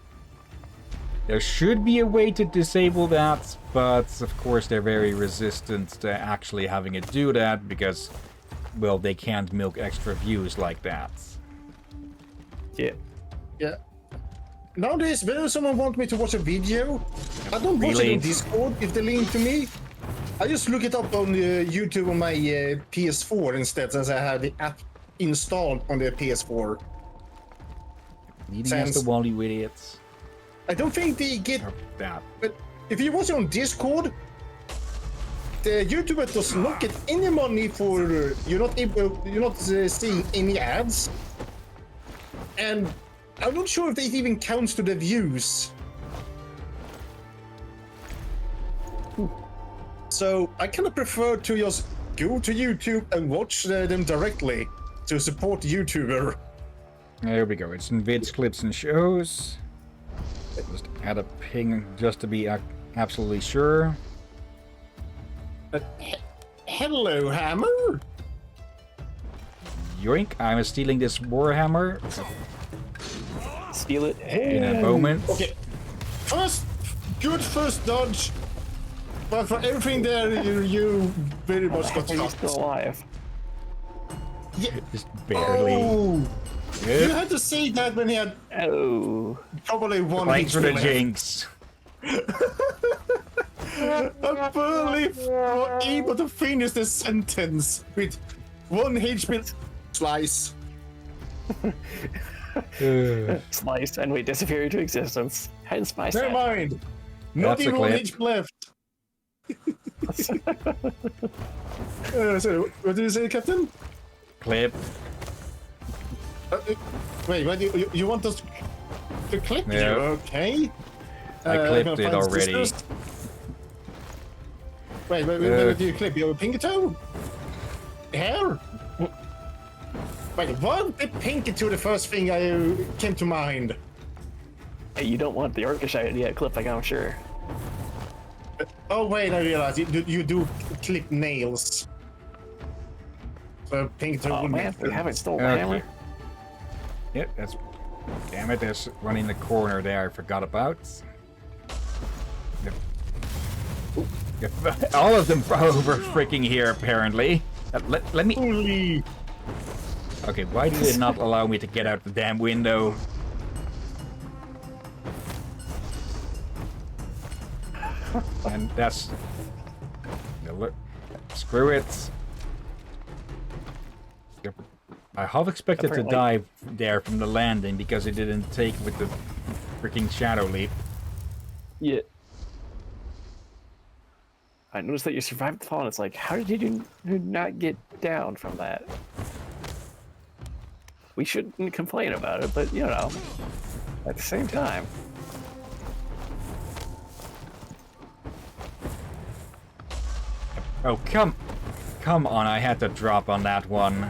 There should be a way to disable that, but of course they're very resistant to actually having it do that because, well, they can't milk extra views like that. Yeah. Yeah. Nowadays, whenever someone wants me to watch a video, I don't watch it on Discord if they link to me. I just look it up on YouTube on my PS4 instead, since I have the app installed on the PS4. Leading us to Wally with idiots. I don't think they get... That. But if you watch on Discord, the YouTuber does not get any money for you're not seeing any ads, and I'm not sure if it even counts to the views. So I kind of prefer to just go to YouTube and watch them directly to support the YouTuber. There we go. It's in vids, clips, and shows. Just add a ping just to be absolutely sure. Hello, Hammer. Yoink! I'm stealing this Warhammer Steal it. in a moment. Okay, good first dodge, but for everything there, you very much got He's shot. still alive. Yeah. Just barely. Oh, Good. you had to say that when he had Oh. probably one. Thanks for the HP left. jinx. I barely were able to finish the sentence with one HP slice. Sliced and we disappear into existence. Hence my Never stat. mind. Not That's a even one clip. HP left. So, what did you say, Captain? Clip. Wait, what, you want us to clip you? Yeah. Okay. I I'm clipped gonna it find already. scissors. Wait, what do you clip? Your pinky toe? Hair? Wait, what did pinky toe the first thing I came to mind? Hey, you don't want the orchestra idea clipping, I'm sure. Oh wait, I realized you do clip nails. So pinky toe Oh would man, make we haven't stolen the Okay. hammer. Yep, that's. Damn it, there's one in the corner there I forgot about. Yep. Yep. All of them over freaking here, apparently. Let me. Holy. Okay, why did it not allow me to get out the damn window? And that's. Screw it. Yep. I half expected to die there from the landing because it didn't take with the freaking shadow leap. Yeah. I noticed that you survived the fall, and it's like, how did you not get down from that? We shouldn't complain about it, but you know, at the same time. Oh, come on, I had to drop on that one.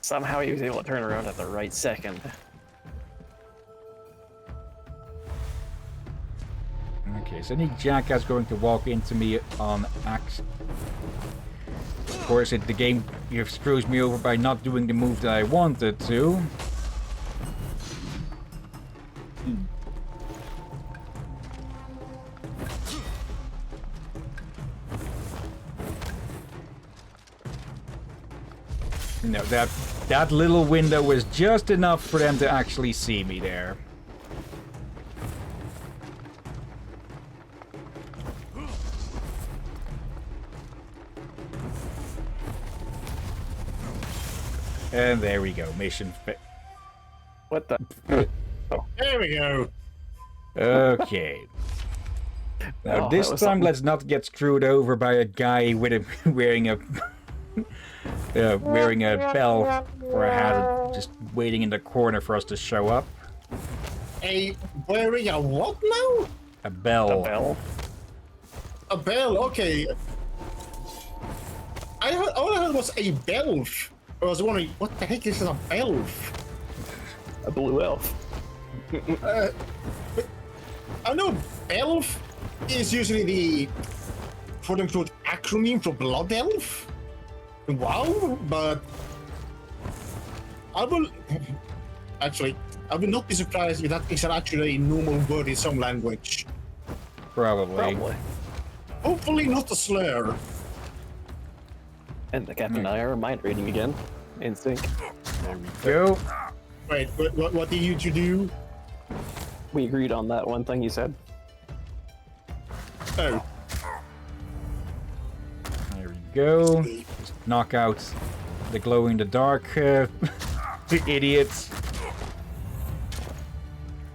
Somehow he was able to turn around at the right second. Okay, is any jackass going to walk into me on axe? Of course, the game screws me over by not doing the move that I wanted to. No, that little window was just enough for them to actually see me there. And there we go, mission fit. What the? There we go. Okay. Now Oh, this that was time, something. let's not get screwed over by a guy with a wearing a bell or a hat, just waiting in the corner for us to show up. Wearing a what now? A bell. A bell? A bell, okay. All I heard was a belf. I was wondering, what the heck is a belf? A blue elf. I know belf is usually the quote-unquote acronym for blood elf. Wow, but I will not be surprised if that is actually a normal word in some language. Probably. Probably. Hopefully not a slur. And the captain and I are mind reading again. In sync. There we go. Wait, what did you two do? We agreed on that one thing you said. Oh, There we go. Just knock out the glow in the dark idiots.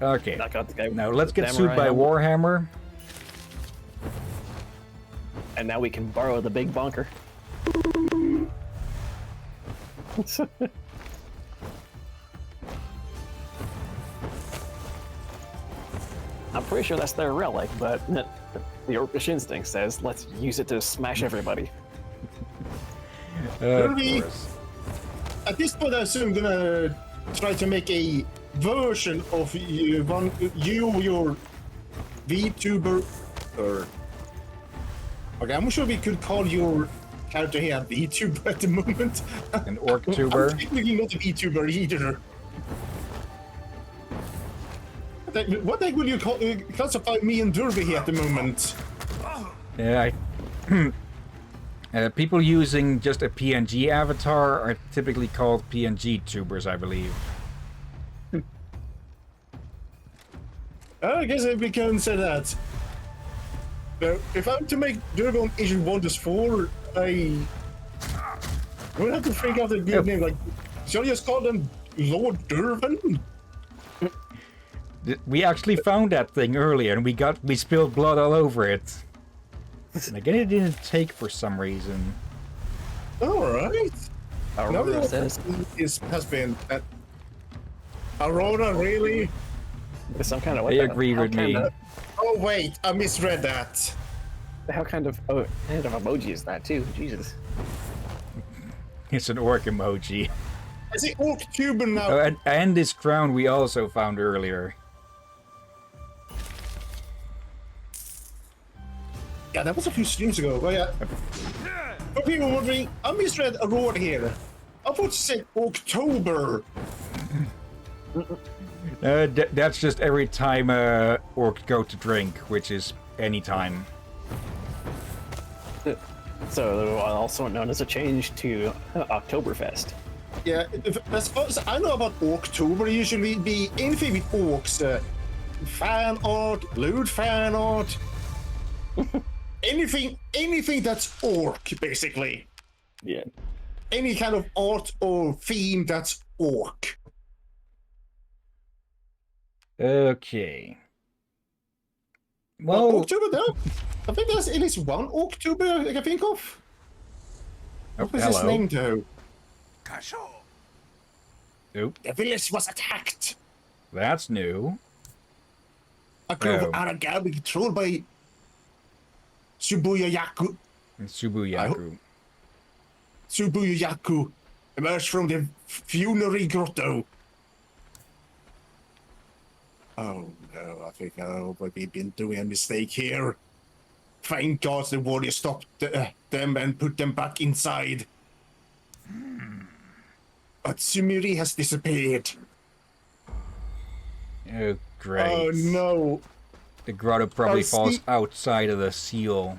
Okay. Knock out the guy. Now with let's the get sued by samurai helmet. Warhammer. And now we can borrow the big bunker. I'm pretty sure that's their relic, but the Orcish instinct says, let's use it to smash everybody. Of Ruby. course. At this point, I assume I'm gonna try to make a version of your VTuber. Or okay, I'm sure we could call your character here VTuber at the moment. An Orc-tuber. I'm technically not a VTuber either. What the heck will you classify me and Derby here at the moment? Yeah, people using just a PNG avatar are typically called PNG tubers, I believe. I guess we can say that. Now, if I'm to make Derby on Issue 1-4, I would have to figure out a good name. Like, shall I just call them Lord Dervin? We actually found that thing earlier, and we spilled blood all over it. And again, it didn't take for some reason. All right. Aurora says, Has been Aurora, really? some kind of They agree with me. Oh wait, I misread that. How kind of emoji is that too? Jesus. It's an orc emoji. I see Orc Cuban now. Oh, and this crown we also found earlier. Yeah, that was a few streams ago. Oh yeah. For people wondering, I misread Aurora here. I thought you said October. That's just every time orcs go to drink, which is any time. So also known as a change to Oktoberfest. Yeah, as far as I know about October, usually be anything with orcs. Fan art, lewd fan art. anything that's orc, basically. Yeah. Any kind of art or theme that's orc. Okay. Well, October, though? I think there's at least one October I can think of. What was his name, though? Oop, The village was attacked. that's new. A group of Aragami controlled by Subuyayaku. Subuyayaku emerged from the funerary grotto. Oh no, I think we've been doing a mistake here. Thank God the warrior stopped them and put them back inside. But Sumiri has disappeared. Oh, great. Oh no. The grotto probably Oh, falls see- outside of the seal.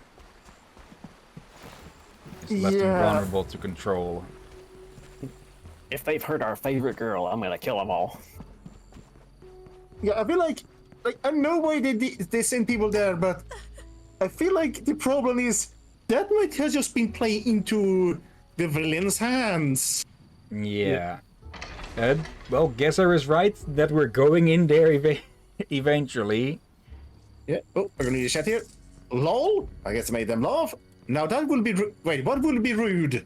It's left them vulnerable to control. If they've hurt our favorite girl, I'm gonna kill them all. Yeah, I feel like I know why they send people there, but I feel like the problem is that might have just been playing into the villain's hands. Yeah. Well, Gesser is right that we're going in there eventually. Yeah. Oh, we're gonna need a chat here. LOL. I guess I made them laugh. Now that will be wait. What will be rude?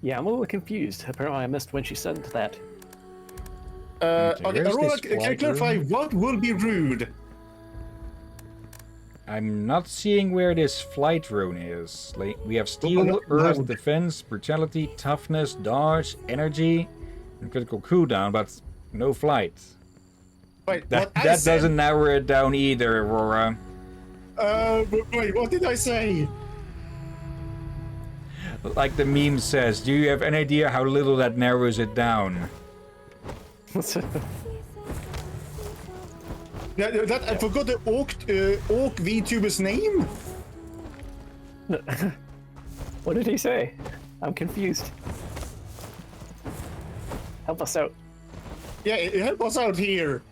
Yeah, I'm a little confused. Apparently I missed when she said that. Okay, where's Aurora, this can you flight clarify room? what will be rude? I'm not seeing where this flight rune is. Like, we have steel, no, earth, no. defense, brutality, toughness, dodge, energy, and critical cooldown, but no flight. Wait, That what I said, doesn't narrow it down either, Aurora. wait, what did I say? Like the meme says, do you have any idea how little that narrows it down? Yeah, that I forgot the orc VTuber's name. What did he say? I'm confused. Help us out. Yeah, help us out here.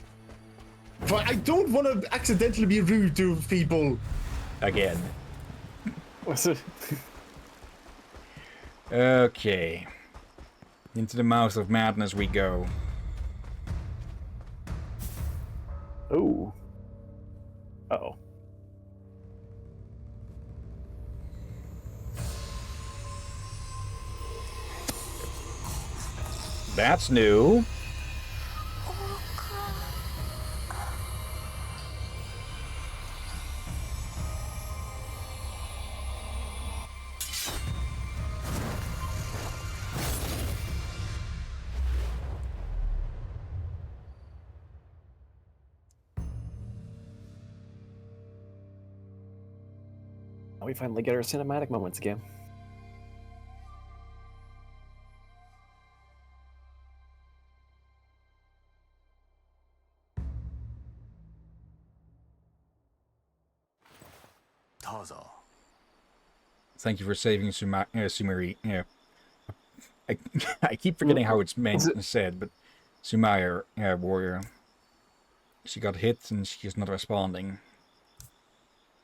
But I don't want to accidentally be rude to people. Again. What's it? Okay. Into the mouth of madness we go. Ooh. Uh-oh. That's new. Now we finally get our cinematic moments again. Thank you for saving Sumeri. Yeah. I keep forgetting how it's meant and said, but Sumire, warrior. She got hit and she's not responding.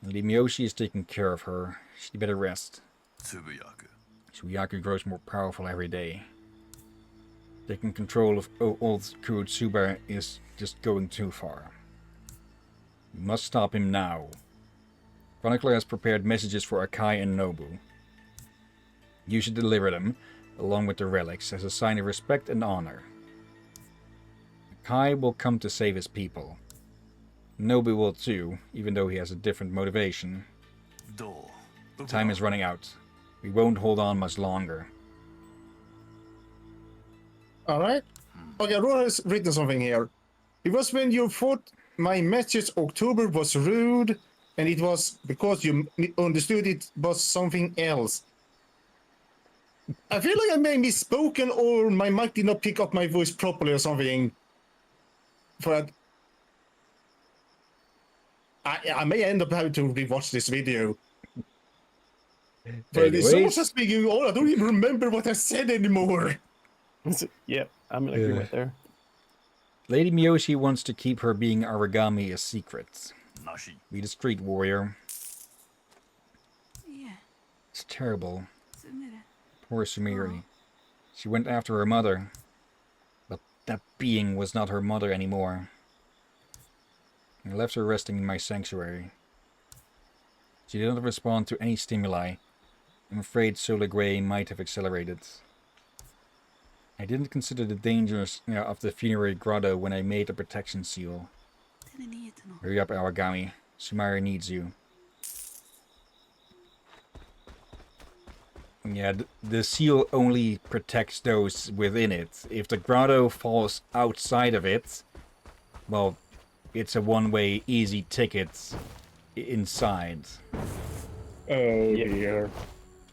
Lady Miyoshi is taking care of her. She'd better rest. Tsubuyaku grows more powerful every day. Taking control of old Kurotsuba is just going too far. We must stop him now. Chronicler has prepared messages for Akai and Nobu. You should deliver them, along with the relics, as a sign of respect and honor. Akai will come to save his people. Nobu will too, even though he has a different motivation. Time is running out. We won't hold on much longer. Alright. Okay, Aurora has written something here. It was when you thought my message October was rude, and it was because you understood it was something else. I feel like I may have misspoken, or my mic did not pick up my voice properly or something. But I may end up having to rewatch this video. But it's so much speaking all, I don't even remember what I said anymore. Yep, I'm in agreement there. Lady Miyoshi wants to keep her being Aragami a secret. Be discreet, warrior. It's terrible. Poor Sumiri. She went after her mother. But that being was not her mother anymore. I left her resting in my sanctuary. She did not respond to any stimuli. I'm afraid Solar Grey might have accelerated. I didn't consider the dangers of the funerary grotto when I made the protection seal. Hurry up, Aragami. Sumire needs you. Yeah, the seal only protects those within it. If the grotto falls outside of it, well, it's a one-way easy ticket inside. Oh dear.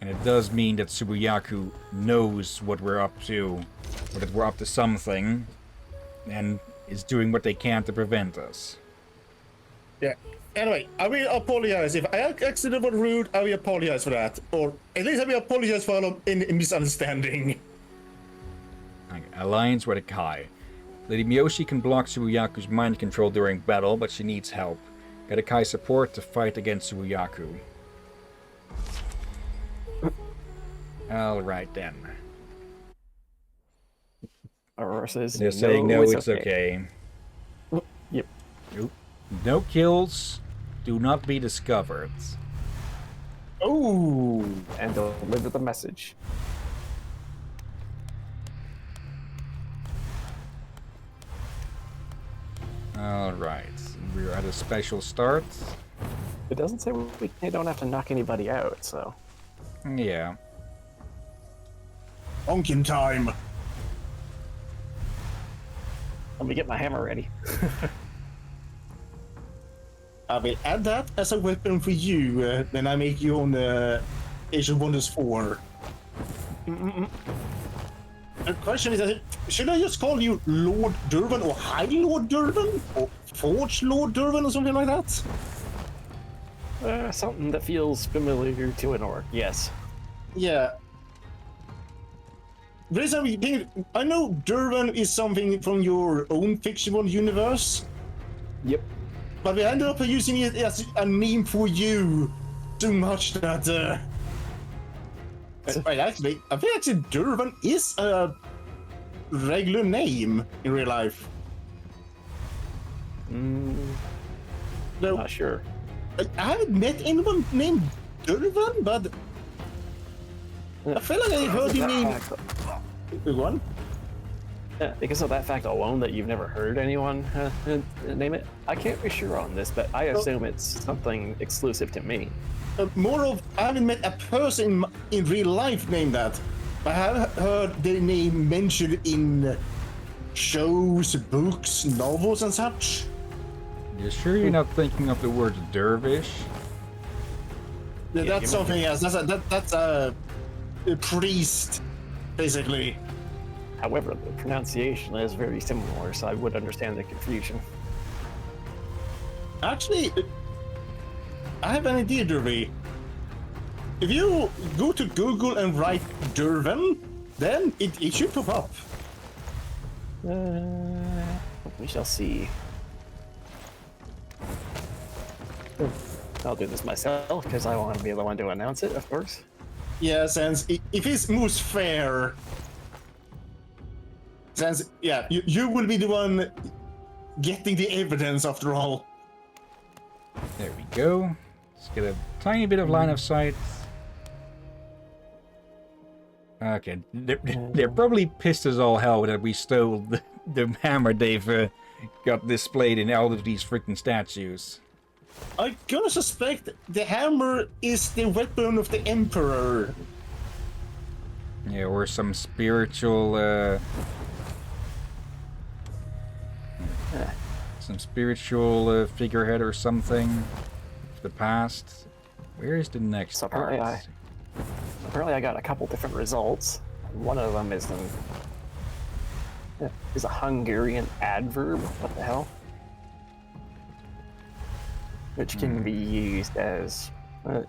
And it does mean that Tsubuyaku knows what we're up to, or that we're up to something, and is doing what they can to prevent us. Yeah. Anyway, I will apologize. If I accidentally was rude, I will apologize for that. Or at least I will apologize for a misunderstanding. Alliance with Akai. Lady Miyoshi can block Tsubuyaku's mind control during battle, but she needs help. Get Akai's support to fight against Tsubuyaku. Alright then. Aurora says, They're saying no, it's okay. Yep. Nope. No kills. Do not be discovered. Oh, and deliver the message. Alright. We're at a special start. It doesn't say we don't have to knock anybody out, so... Yeah. Honkin' time. Let me get my hammer ready. I will add that as a weapon for you when I make you on Age of Wonders 4. The question is, should I just call you Lord Durban or High Lord Durban? Or Forge Lord Durban or something like that? Something that feels familiar to an orc, yes. Yeah. I know Durban is something from your own fictional universe. Yep. But we ended up using it as a name for you too much that I think actually Durban is a regular name in real life. No, Not sure. I haven't met anyone named Durvan, but I feel like I've heard the name. One? Yeah, because of that fact alone that you've never heard anyone name it, I can't be sure on this, but I assume it's something exclusive to me. More of, I haven't met a person in real life named that. I have heard their name mentioned in shows, books, novels, and such. You sure you're not thinking of the word dervish? That's something else. That's a priest, basically. However, the pronunciation is very similar, so I would understand the confusion. Actually, I have an idea, Derby. If you go to Google and write Durvan, then it should pop up. We shall see. I'll do this myself, because I want to be the one to announce it, of course. Yeah, since if it's most fair, since, yeah, you will be the one getting the evidence after all. There we go. Let's get a tiny bit of line of sight. Okay, they're probably pissed as all hell that we stole the hammer they've got displayed in all of these freaking statues. I'm gonna suspect the hammer is the weapon of the Emperor. Yeah, or some spiritual, figurehead or something of the past. Where is the next So part? apparently I got a couple different results. One of them is a Hungarian adverb. What the hell? Which can be used as a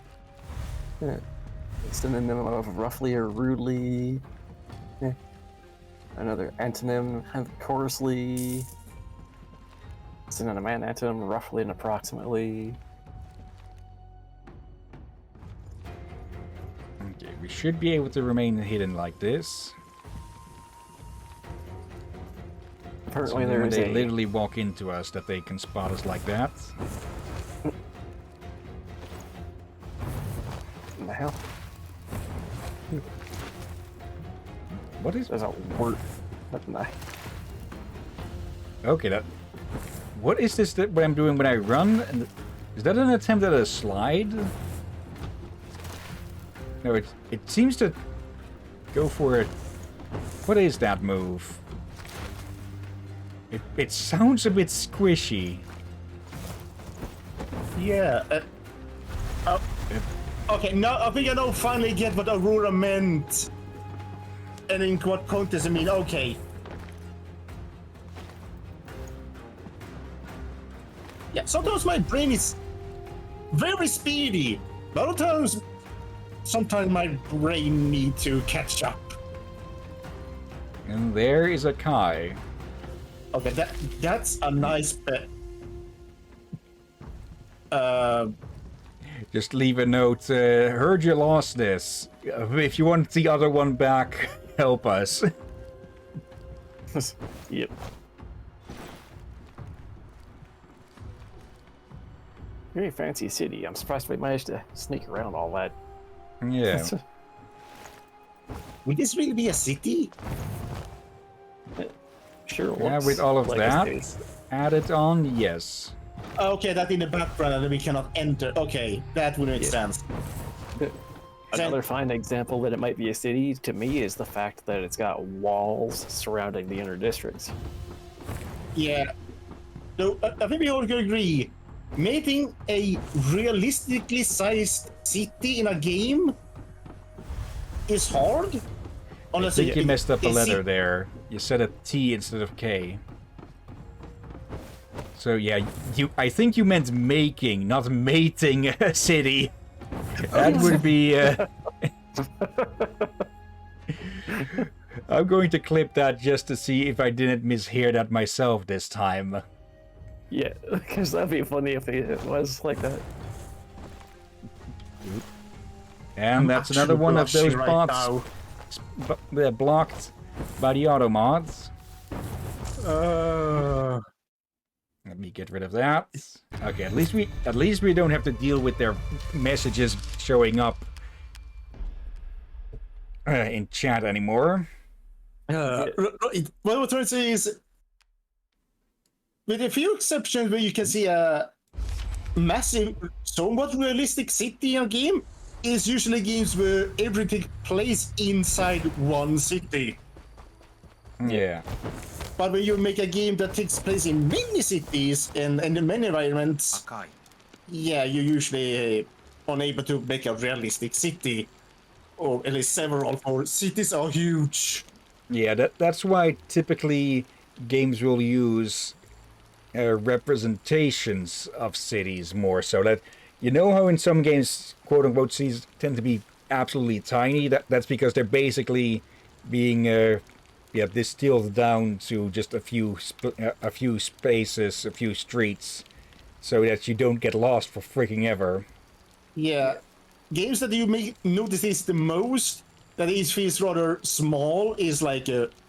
synonym of roughly or rudely. Another antonym, coarsely. Synonym and antonym, roughly and approximately. Okay, we should be able to remain hidden like this. Apparently, So there when is they a literally walk into us, that they can spot us like that. What the hell? What is? There's a word. What the Okay, that. What is this that what I'm doing when I run? And is that an attempt at a slide? No, it seems to go for it. What is that move? It sounds a bit squishy. Yeah. Okay, now I think I don't finally get what Aurora meant. And in what context I mean, okay. Yeah, sometimes my brain is very speedy. Other times, sometimes my brain needs to catch up. And there is a Kai. Okay, that's a nice bit. Just leave a note. Heard you lost this. If you want the other one back, help us. Yep. Very fancy city. I'm surprised we managed to sneak around all that. Yeah. Would this really be a city? Sure. Yeah, looks with all of like a that city. added on, yes. Okay, that in the background and then we cannot enter. Okay, that would make sense. Another fine example that it might be a city to me is the fact that it's got walls surrounding the inner districts. Yeah. So I think we all can agree. Making a realistically sized city in a game is hard. I think you messed up a letter there. You said a T instead of K. So yeah, I think you meant making, not mating a city. That would be... I'm going to clip that just to see if I didn't mishear that myself this time. Yeah, because that'd be funny if it was like that. And that's another one of those bots blocked by the auto mods. Let me get rid of that. Okay, at least we don't have to deal with their messages showing up in chat anymore. What I'm trying to say is, with a few exceptions where you can see a massive, somewhat realistic city in a game, is usually games where everything plays inside one city. Yeah. But when you make a game that takes place in many cities and in many environments, yeah, you're usually unable to make a realistic city, or at least several, for cities are huge. Yeah, that's why typically games will use representations of cities more, so that, you know how in some games, quote-unquote, cities tend to be absolutely tiny? That's because they're basically being distilled down to just a few spaces, a few streets, so that you don't get lost for freaking ever. Yeah. Games that you may notice is the most, that each feels rather small, is like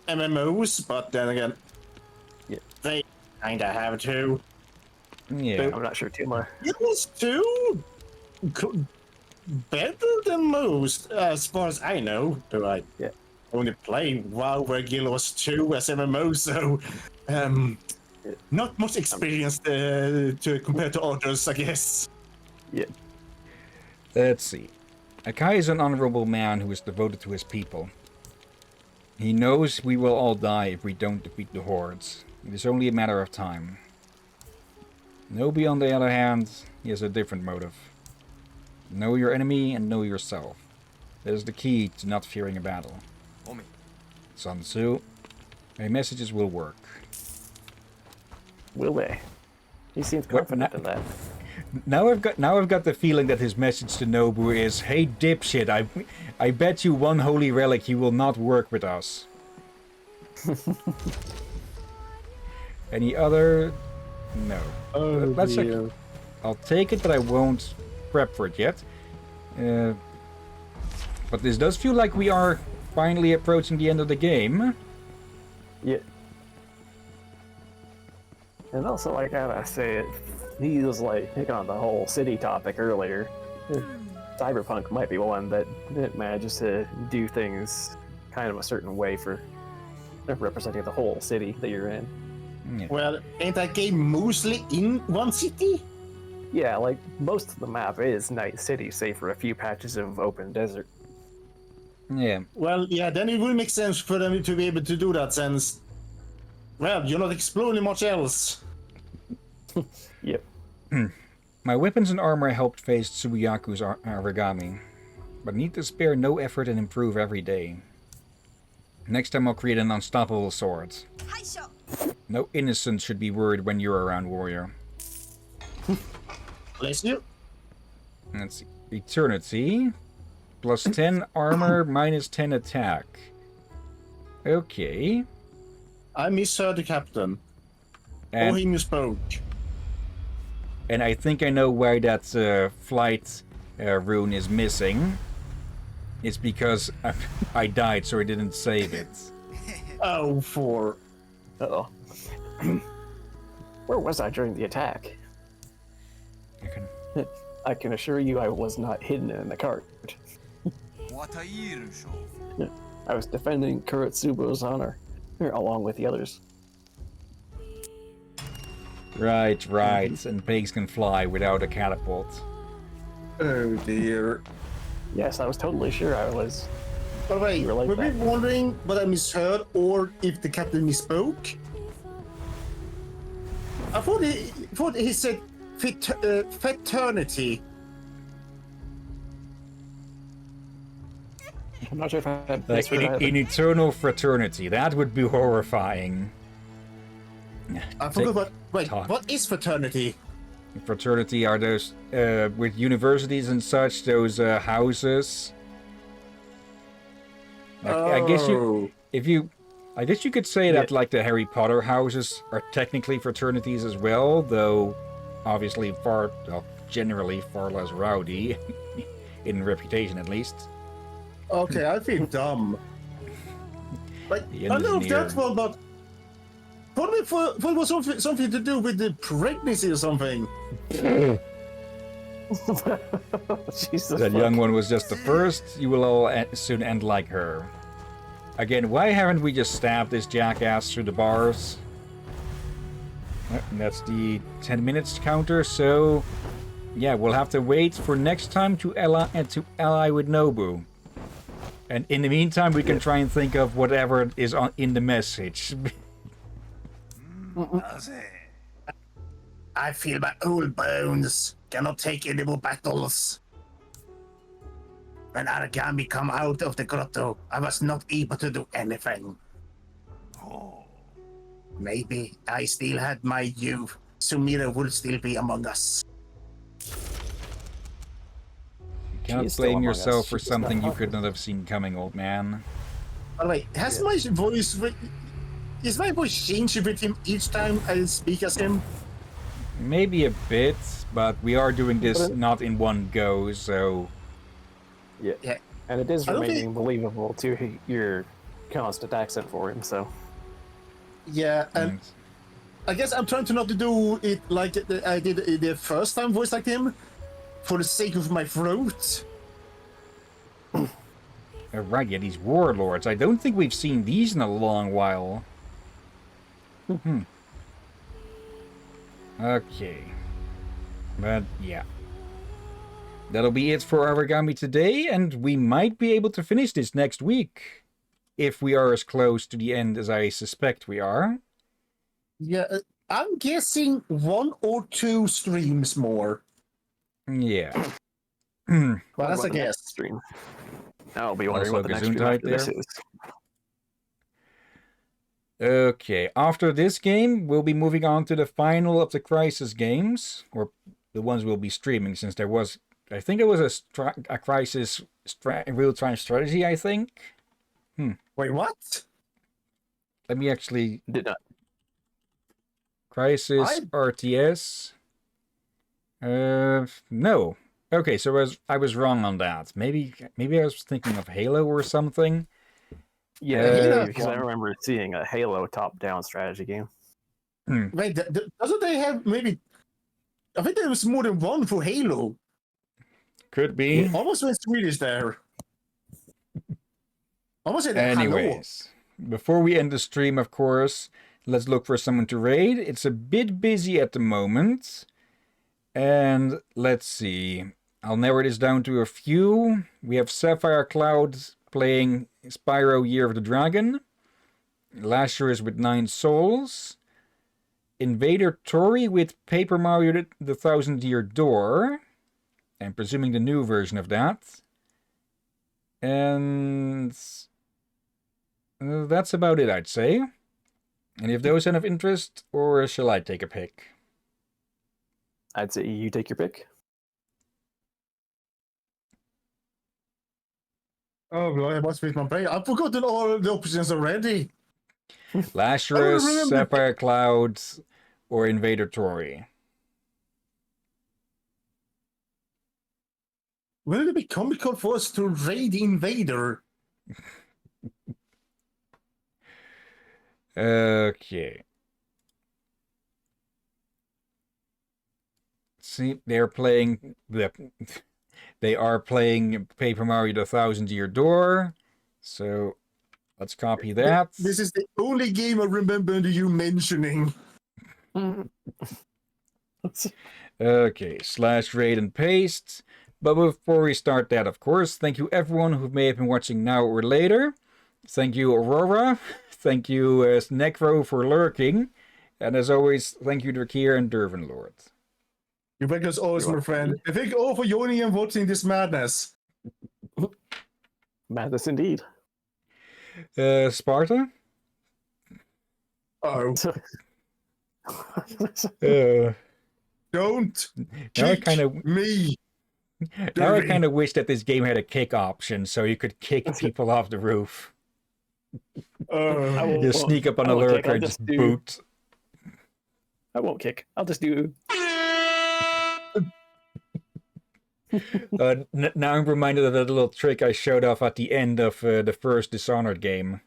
MMOs, but then again, they kinda have to. Yeah. I'm not sure too much. It was too better than most, as far as I know. But I only play WoW regular was 2 as MMO, so not much experience to compare to others, I guess. Yeah. Let's see. Akai is an honorable man who is devoted to his people. He knows we will all die if we don't defeat the hordes. It is only a matter of time. Nobi, on the other hand, he has a different motive. Know your enemy and know yourself. That is the key to not fearing a battle. Sun Tzu, my messages will work. Will they? He seems confident in that. Now I've got the feeling that his message to Nobu is, "Hey dipshit, I bet you one holy relic you will not work with us." Any other? No. Oh, Let's check. I'll take it, but I won't prep for it yet. But this does feel like we are finally approaching the end of the game. Yeah. And also, I gotta say, he was like picking on the whole city topic earlier. Cyberpunk might be one that manages to do things kind of a certain way for representing the whole city that you're in. Yeah. Well, ain't that game mostly in one city? Yeah, like most of the map is Night City, save for a few patches of open desert. Yeah. Well, yeah, then it will make sense for them to be able to do that, since, well, you're not exploring much else. Yep. My weapons and armor helped face Tsuyaku's Aragami, but need to spare no effort and improve every day. Next time I'll create an unstoppable sword. No innocent should be worried when you're around, warrior. Bless you. Let's see. Eternity. Plus 10 armor, minus 10 attack. Okay. I misheard the captain. And, Or he misspoke. and I think I know why that flight rune is missing. It's because I died, so I didn't save it. Oh, for... Uh-oh. Where was I during the attack? I can assure you I was not hidden in the cart. I was defending Kuretsubo's honor, along with the others. Right. And pigs can fly without a catapult. Oh, dear. Yes, I was totally sure I was. By the way, You were like were we that. wondering what I misheard or if the captain misspoke? I thought he said fraternity. I'm not sure if I had Like in eternal fraternity, that would be horrifying. I forgot what. Wait, what is fraternity? Fraternity are those with universities and such, those houses. Like, I guess you could say that like the Harry Potter houses are technically fraternities as well, though obviously generally far less rowdy in reputation at least. Okay, I feel dumb. Like, The I know engineer. that one, but Thought it was something to do with the pregnancy or something. Jesus. That young one was just the first. You will all soon end like her. Again, why haven't we just stabbed this jackass through the bars? And that's the 10 minutes counter, so... Yeah, we'll have to wait for next time to ally with Nobu. And in the meantime, we can try and think of whatever is in the message. I feel my old bones. Cannot take any more battles. When Aragami come out of the grotto, I was not able to do anything. Maybe I still had my youth. Sumira will still be among us. You cannot blame yourself for something you could not have seen coming, old man. By the way, has my voice... Is my voice changing with him each time I speak as him? Maybe a bit, but we are doing this not in one go, so... Yeah. And it is remaining believable to your constant accent for him, so... Yeah, and I guess I'm trying to not to do it like I did the first time voice like him, for the sake of my throat. Right, yeah, these warlords. I don't think we've seen these in a long while. Okay. But, yeah. That'll be it for Aragami today, and we might be able to finish this next week. If we are as close to the end as I suspect we are. Yeah, I'm guessing 1 or 2 streams more. Yeah. Well, that's a guess. Stream. I'll be wondering Also what the next stream Gesundheit after this there. is. Okay, after this game, we'll be moving on to the final of the Crisis games, or the ones we'll be streaming, since there was, I think there was a Crisis real-time strategy, I think. Wait, what? Let me actually... Did not. Crisis RTS. No. Okay, so I was wrong on that. Maybe I was thinking of Halo or something. Yeah, because I remember seeing a Halo top-down strategy game. Wait, doesn't they have maybe... I think there was more than one for Halo. Could be. Almost went Swedish there. Almost said Anyways, before we end the stream, of course, let's look for someone to raid. It's a bit busy at the moment. And let's see. I'll narrow this down to a few. We have Sapphire Cloud playing Spyro Year of the Dragon. Lazarus with 9 souls. Invader Tori with Paper Mario the Thousand Year Door. I'm presuming the new version of that. And that's about it, I'd say. And if those are of interest, or shall I take a pick? I'd say you take your pick. Oh, well, I must be my brain. I've forgotten all the options already. Lazarus, Sapphire Cloud, or Invader Tori? Will it be comical for us to raid the Invader? Okay. See, they are playing Paper Mario the Thousand Year Door. So let's copy that. This is the only game I remember you mentioning. Okay, /raid and paste. But before we start that, of course, thank you everyone who may have been watching now or later. Thank you, Aurora. Thank you, Necro, for lurking. And as always, thank you, Drakir and Dervenlord. You make us always, my friend. I thank all for joining and watching this madness. Madness indeed. Sparta? Oh. Don't kick me. Now I kind of wish that this game had a kick option, so you could kick people off the roof. You sneak up on a lurker and just boot. I won't kick. I'll just do... Now I'm reminded of that little trick I showed off at the end of the first Dishonored game.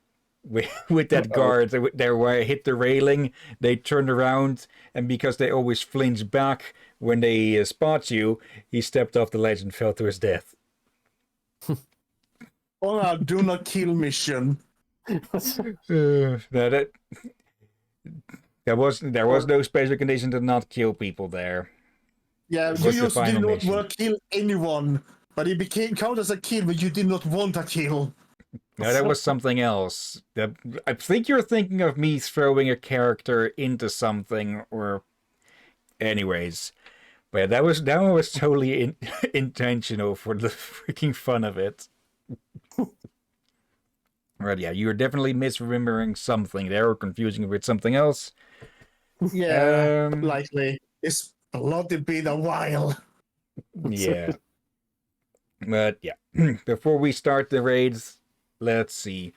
with that guard. There where I hit the railing, they turned around, and because they always flinch back when they spot you, he stepped off the ledge and fell to his death. Oh no, do not kill mission. There was no special condition to not kill people there. Yeah, It you was the used to final not mission. want to kill anyone, but it became count as a kill, but you did not want a kill. No, that was something else. I think you're thinking of me throwing a character into something, or, anyways. But yeah, that one was totally intentional for the freaking fun of it. Right, yeah, you're definitely misremembering something there, or confusing it with something else. Yeah, likely. It's bloody been a while. Yeah. But yeah, before we start the raids, let's see.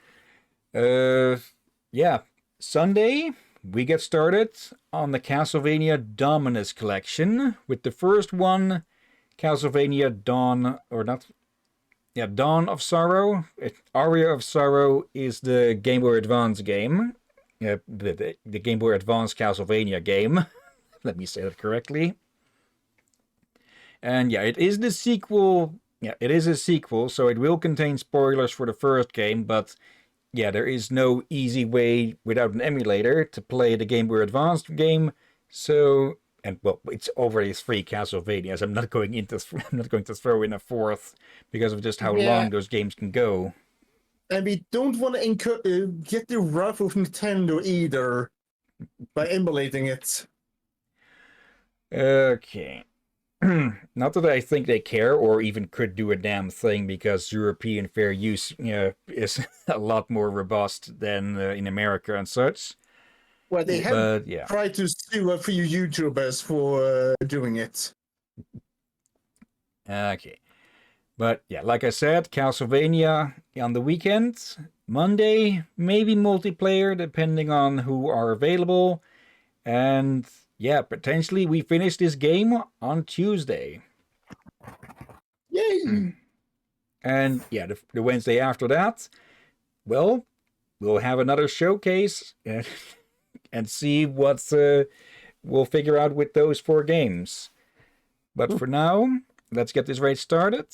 Yeah, Sunday we get started on the Castlevania Dominus collection with the first one, Castlevania Dawn of Sorrow. Aria of Sorrow is the Game Boy Advance game. The Game Boy Advance Castlevania game. Let me say that correctly. And yeah, it is the sequel. Yeah, it is a sequel, so it will contain spoilers for the first game, but yeah, there is no easy way without an emulator to play the Game Boy Advance game. So, and well, it's already 3 Castlevanias. I'm not going to throw in a fourth because of just how long those games can go. And we don't want to get the wrath of Nintendo either by emulating it. Okay. Not that I think they care or even could do a damn thing, because European fair use is a lot more robust than in America and such. Well, they have tried to sue a few YouTubers for doing it. Okay. But yeah, like I said, Castlevania on the weekend. Monday, maybe multiplayer, depending on who are available. And yeah, potentially we finish this game on Tuesday. Yay! And yeah, the Wednesday after that, well, we'll have another showcase and see what we'll figure out with those 4 games. But for now, let's get this raid started.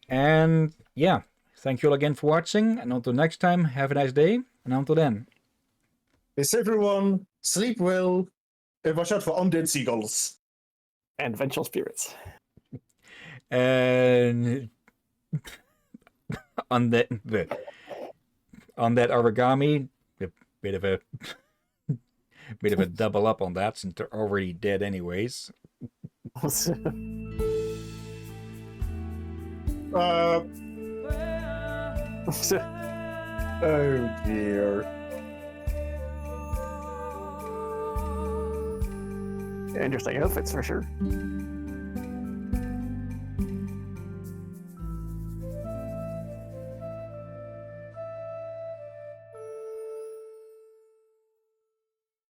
And yeah, thank you all again for watching. And until next time, have a nice day. And until then. Peace everyone, sleep well, and watch out for undead seagulls. And vengeful spirits. And on that Aragami, a bit of a double up on that, since they're already dead anyways. Oh dear. Interesting outfits for sure.